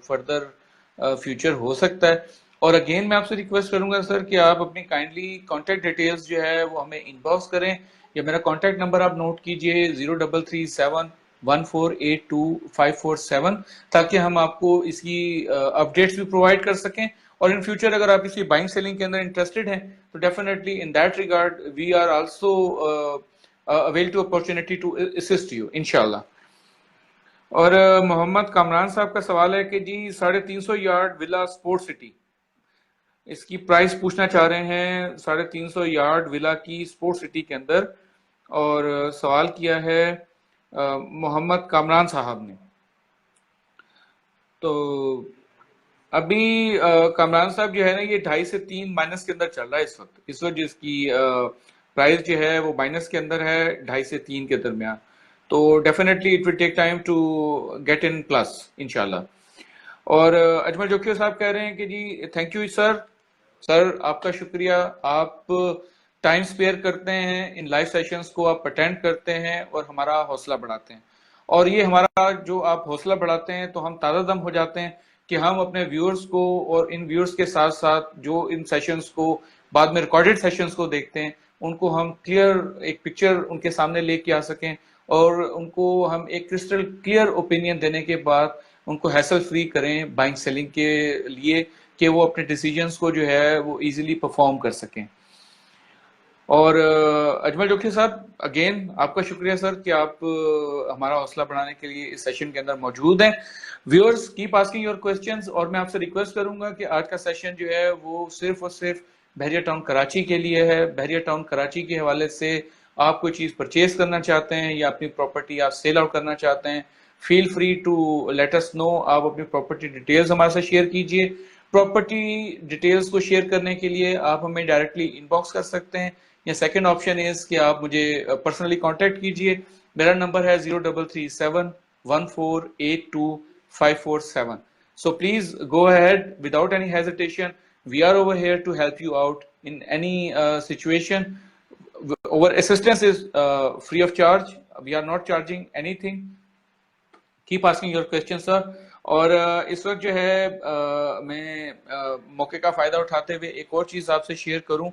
फर्दर फ्यूचर हो सकता है। और अगेन मैं आपसे रिक्वेस्ट करूंगा सर कि आप अपनी काइंडली कॉन्टैक्ट डिटेल्स जो है वो हमें इनबॉक्स करें, या मेरा कॉन्टैक्ट नंबर आप नोट कीजिए 033714825547, ताकि हम आपको इसकी अपडेट्स भी प्रोवाइड कर सकें। और इन फ्यूचर अगर आप इसकी बाइंग सेलिंग के अंदर इंटरेस्टेड हैं तो definitely in that regard we are also avail to opportunity to assist you इंशाल्लाह। और मोहम्मद कामरान साहब का सवाल है कि जी 350 यार्ड विला स्पोर्ट सिटी, इसकी प्राइस पूछना चाह रहे हैं 350 यार्ड विला की स्पोर्ट सिटी के अंदर। और सवाल किया है मोहम्मद कामरान साहब ने। तो अभी कामरान साहब जो है ना, ये 2.5 से 3 माइनस के अंदर चल रहा है इस वक्त जिसकी प्राइस जो है वो माइनस के अंदर है, 2.5 से 3 के दरमियान। तो definitely it will take time to get in plus इंशाल्लाह। और अजमल जोखियो साहब कह रहे हैं कि जी थैंक यू सर। सर आपका शुक्रिया, आप टाइम स्पेयर करते हैं, इन लाइव सेशंस को आप अटेंड करते हैं और हमारा हौसला बढ़ाते हैं। और ये हमारा जो आप हौसला बढ़ाते हैं तो हम ताज़ा दम हो जाते हैं कि हम अपने व्यूअर्स को और इन व्यूअर्स के साथ साथ जो इन सेशंस को बाद में रिकॉर्डेड सेशंस को देखते हैं उनको हम क्लियर एक पिक्चर उनके सामने लेके आ सकें, और उनको हम एक क्रिस्टल क्लियर ओपिनियन देने के बाद उनको हैसल फ्री करें बाइंग सेलिंग के लिए, कि वो अपने डिसीजंस को जो है वो इजीली परफॉर्म कर सकें। और अजमल जोखी साहब अगेन आपका शुक्रिया सर कि आप हमारा हौसला बढ़ाने के लिए इस सेशन के अंदर मौजूद हैं। Viewers keep asking your questions, और मैं आपसे रिक्वेस्ट करूंगा कि आज का सेशन जो है वो सिर्फ और सिर्फ बहरिया टाउन कराची के लिए है। बहरिया टाउन कराची के हवाले से आप कोई चीज परचेज करना चाहते हैं या अपनी प्रॉपर्टी आप सेल आउट करना चाहते हैं, feel free to let us know. आप अपनी प्रॉपर्टी डिटेल्स हमारे साथ शेयर कीजिए। प्रॉपर्टी डिटेल्स को शेयर करने के लिए आप हमें डायरेक्टली इनबॉक्स कर सकते हैं, या सेकंड ऑप्शन इज कि आप मुझे पर्सनली कांटेक्ट कीजिए। मेरा नंबर है 033714825547। So please go ahead without any hesitation, we are over here to help you out in any situation. Our assistance is free of charge. We are not charging anything. Keep asking your questions, sir. और इस वक्त जो है मैं मौके का फायदा उठाते हुए एक और चीज आपसे शेयर करूं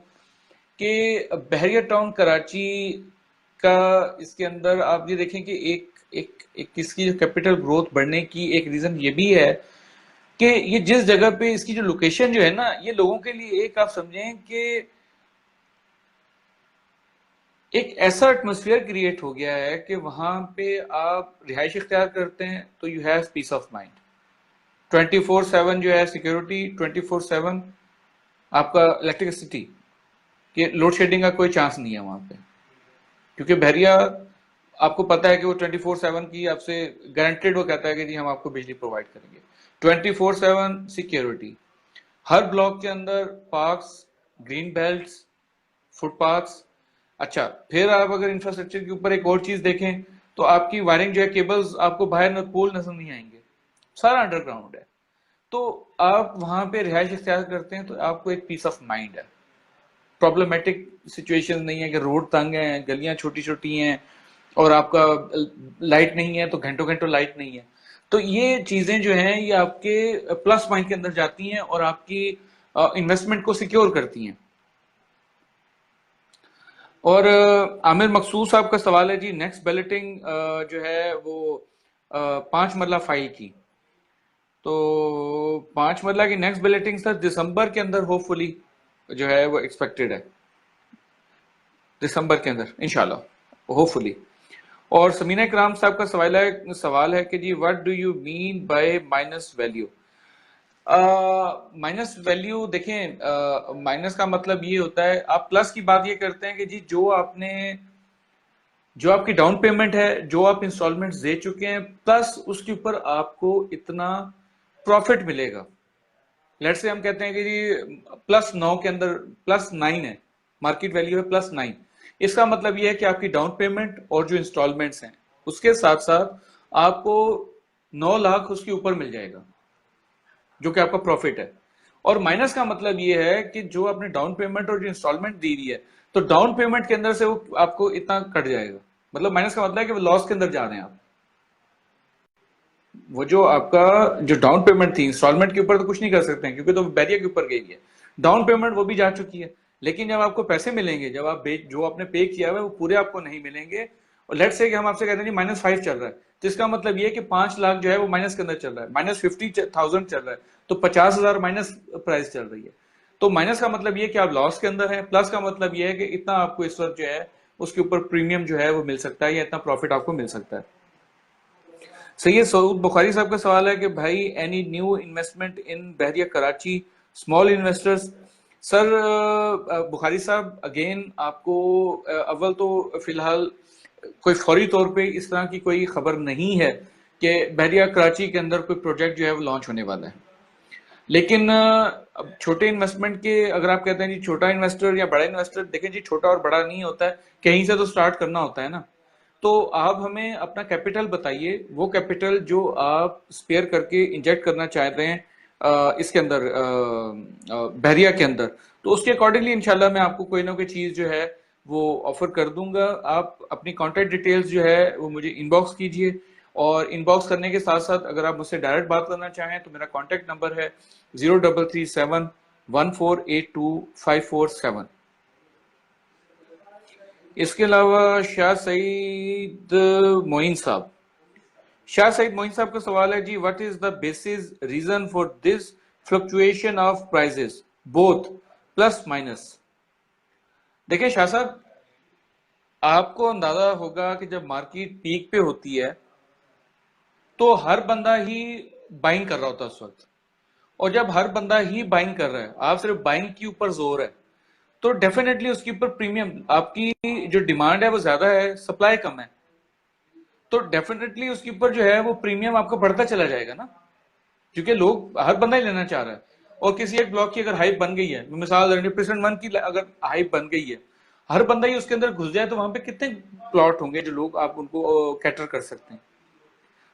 कि बहरिया टाउन कराची का इसके अंदर आप ये देखें कि एक इसकी जो कैपिटल ग्रोथ बढ़ने की एक रीजन ये भी है कि ये जिस जगह पे इसकी जो लोकेशन जो है ना, ये लोगों के लिए एक आप समझें कि एक ऐसा एटमोसफियर क्रिएट हो गया है कि वहां पे आप रिहाइश इख्तियार करते हैं तो you have piece of mind. 24/7 जो है सिक्योरिटी, 24/7 आपका इलेक्ट्रिसिटी कि लोड शेडिंग का कोई चांस नहीं है वहां पे, क्योंकि बहरिया आपको पता है कि वो 24/7 की आपसे गारंटेड वो कहता है कि जी हम आपको बिजली प्रोवाइड करेंगे। 24/7 सिक्योरिटी, हर ब्लॉक के अंदर पार्क्स, ग्रीन बेल्ट, फुटपाथ्स। अच्छा, फिर आप अगर इंफ्रास्ट्रक्चर के ऊपर एक और चीज देखें तो आपकी वायरिंग जो है, केबल्स आपको बाहर पोल नजर नहीं आएंगे, सारा अंडरग्राउंड है। तो आप वहां पे रिहाइश इख्तियार करते हैं तो आपको एक पीस ऑफ माइंड है। प्रॉब्लमेटिक सिचुएशन नहीं है कि रोड तंग है, गलियां छोटी छोटी हैं और आपका लाइट नहीं है तो घंटों घंटों लाइट नहीं है। तो ये चीजें जो हैं ये आपके प्लस पॉइंट के अंदर जाती हैं और आपकी इन्वेस्टमेंट को सिक्योर करती हैं। और आमिर मकसूद साहब का सवाल है जी, नेक्स्ट बैलेटिंग जो है वो 5 मरला फाइल की। तो 5 मरला की नेक्स्ट बैलेटिंग सर दिसंबर के अंदर होपफुली जो है वो एक्सपेक्टेड है, दिसंबर के अंदर इंशाल्लाह होपफुली। और समीना इकराम साहब का सवाल है कि जी what do you mean by minus value. Minus value देखें, माइनस का मतलब ये होता है, आप प्लस की बात ये करते हैं कि जी जो आपकी डाउन पेमेंट है, जो आप इंस्टॉलमेंट दे चुके हैं, प्लस उसके ऊपर आपको इतना प्रॉफिट मिलेगा। लेट्स से हम कहते हैं कि जी +9 के अंदर +9 है, मार्केट वैल्यू है +9। इसका मतलब ये है कि आपकी डाउन पेमेंट और जो इंस्टॉलमेंट्स हैं उसके साथ साथ आपको 9 लाख उसके ऊपर मिल जाएगा, जो कि आपका प्रॉफिट है। और माइनस का मतलब ये है कि जो आपने डाउन पेमेंट और जो इंस्टॉलमेंट दी हुई है, तो डाउन पेमेंट के अंदर से वो आपको इतना कट जाएगा। मतलब माइनस का मतलब है कि वो लॉस के अंदर जा रहे हैं आप। वो जो आपका जो डाउन पेमेंट थी इंस्टॉलमेंट के ऊपर तो कुछ नहीं कर सकते हैं क्योंकि तो बैरियर के ऊपर गई है, डाउन पेमेंट वो भी जा चुकी है। लेकिन जब आपको पैसे मिलेंगे, जब आप जो आपने पे किया हुआ है वो पूरे आपको नहीं मिलेंगे, और लेट्स से कि हम आपसे कहते हैं जी -5 चल रहा है, तो इसका मतलब ये है कि 5 लाख जो है वो माइनस के अंदर चल रहा है, -50,000 चल रहा है, तो 50,000 माइनस प्राइस चल रही है। तो माइनस का मतलब ये है कि आप लॉस के अंदर है, प्लस का मतलब ये है कि इतना आपको इस वक्त जो है उसके ऊपर प्रीमियम जो है वो मिल सकता है, या इतना प्रॉफिट आपको मिल सकता है। सैयद सऊद बुखारी साहब का सवाल है कि भाई एनी न्यू इन्वेस्टमेंट इन बहरिया Karachi small investors. Sir Bukhari साहब अगेन आपको अव्वल तो फिलहाल कोई फौरी तौर पे इस तरह की कोई खबर नहीं है कि बहरिया कराची के अंदर कोई प्रोजेक्ट जो है वो लॉन्च होने वाला है। लेकिन अब छोटे इन्वेस्टमेंट के अगर आप कहते हैं जी छोटा इन्वेस्टर या बड़ा इन्वेस्टर, देखें जी छोटा और बड़ा नहीं होता है, कहीं से तो स्टार्ट करना होता है ना। तो आप हमें अपना कैपिटल बताइए, वो कैपिटल जो आप स्पेयर करके इंजेक्ट करना चाह रहे हैं इसके अंदर बहरिया के अंदर, तो उसके अकॉर्डिंगली इंशाल्लाह मैं आपको कोई ना कोई चीज जो है वो ऑफर कर दूंगा। आप अपनी कॉन्टेक्ट डिटेल्स जो है वो मुझे इनबॉक्स कीजिए, और इनबॉक्स करने के साथ साथ अगर आप मुझसे डायरेक्ट बात करना चाहें तो मेरा कॉन्टेक्ट नंबर है 0337148257। इसके अलावा शाह सईद मोइन साहब का सवाल है जी, what is the basis reason for this fluctuation of prices both plus minus. देखिए शाह साहब, आपको अंदाजा होगा कि जब मार्केट पीक पे होती है तो हर बंदा ही बाइंग कर रहा होता है उस वक्त, और जब हर बंदा ही बाइंग कर रहा है, आप सिर्फ बाइंग के ऊपर जोर है, तो डेफिनेटली उसके ऊपर प्रीमियम, आपकी जो डिमांड है वो ज्यादा है, सप्लाई कम है, तो डेफिनेटली उसके ऊपर जो है वो प्रीमियम आपको बढ़ता चला जाएगा ना, क्योंकि लोग हर बंदा ही लेना चाह रहा है। और किसी एक ब्लॉक की अगर हाइप बन गई है, मिसाल 100% की अगर हाइप बन गई है, हर बंदा ही उसके अंदर घुस जाए, तो वहां पे कितने प्लॉट होंगे जो लोग आप उनको कैटर कर सकते हैं।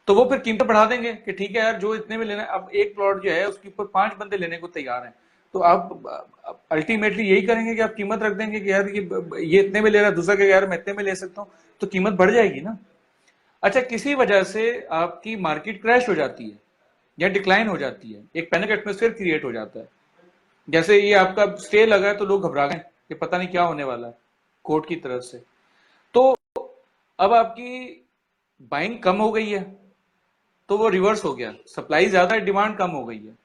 तो वो फिर कीमत बढ़ा देंगे कि ठीक है यार जो इतने में लेना है, अब एक प्लॉट जो है उसके ऊपर 5 बंदे लेने को तैयार हैं, तो आप अल्टीमेटली यही करेंगे कि आप कीमत रख देंगे कि यार ये इतने में ले रहा है, दूसरा कहेगा यार मैं इतने में ले सकता हूँ, तो कीमत बढ़ जाएगी ना। अच्छा, किसी वजह से आपकी मार्केट क्रैश हो जाती है या डिक्लाइन हो जाती है, एक पैनिक एटमोस्फेयर क्रिएट हो जाता है, जैसे ये आपका स्टे लगा है तो लोग घबरा गए कि पता नहीं क्या होने वाला है कोर्ट की तरफ से, तो अब आपकी बाइंग कम हो गई है, तो वो रिवर्स हो गया, सप्लाई ज्यादा है, डिमांड कम हो गई है,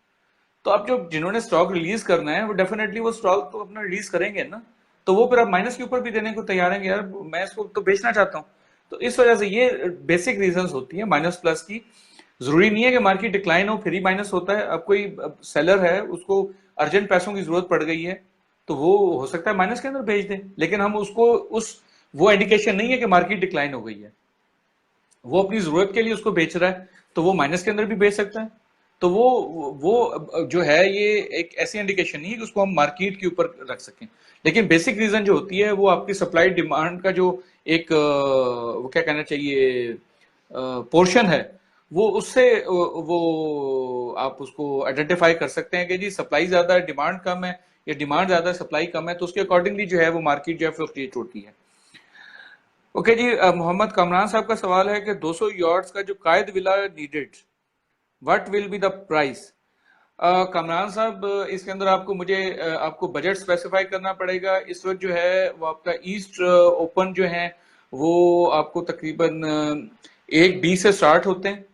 तो अब जो जिन्होंने स्टॉक रिलीज करना है वो डेफिनेटली वो स्टॉक तो अपना रिलीज करेंगे ना, तो वो फिर अब माइनस के ऊपर भी देने को तैयार है, यार मैं इसको तो बेचना चाहता हूँ। तो इस वजह से ये बेसिक रीजंस होती है माइनस प्लस की। जरूरी नहीं है कि मार्केट डिक्लाइन हो फिर ही माइनस होता है, अब कोई सेलर है उसको अर्जेंट पैसों की जरूरत पड़ गई है, तो वो हो सकता है माइनस के अंदर भेज दे, लेकिन हम उसको उस वो इंडिकेशन नहीं है कि मार्केट डिक्लाइन हो गई है, वो अपनी जरूरत के लिए उसको बेच रहा है, तो वो माइनस के अंदर भी बेच सकता है। तो वो जो है ये एक ऐसी इंडिकेशन नहीं है कि उसको हम मार्केट के ऊपर रख सकें, लेकिन बेसिक रीजन जो होती है वो आपकी सप्लाई डिमांड का जो एक वो क्या कहना चाहिए पोर्शन है, वो उससे वो आप उसको आइडेंटिफाई कर सकते हैं कि जी सप्लाई ज्यादा है डिमांड कम है, या डिमांड ज्यादा है सप्लाई कम है, तो उसके अकॉर्डिंगली जो है वो मार्केट जो है फ्लक्चुएट होती है। ओके जी, मोहम्मद कमरान साहब का सवाल है कि 200 यॉर्ड्स का जो Quaid villa needed, what will be the price. Kamran साहब, इसके अंदर आपको मुझे आपको बजट स्पेसिफाई करना पड़ेगा। इस वक्त जो है वो आपका ईस्ट ओपन जो है वो आपको तकरीबन 1 20 से स्टार्ट होते हैं,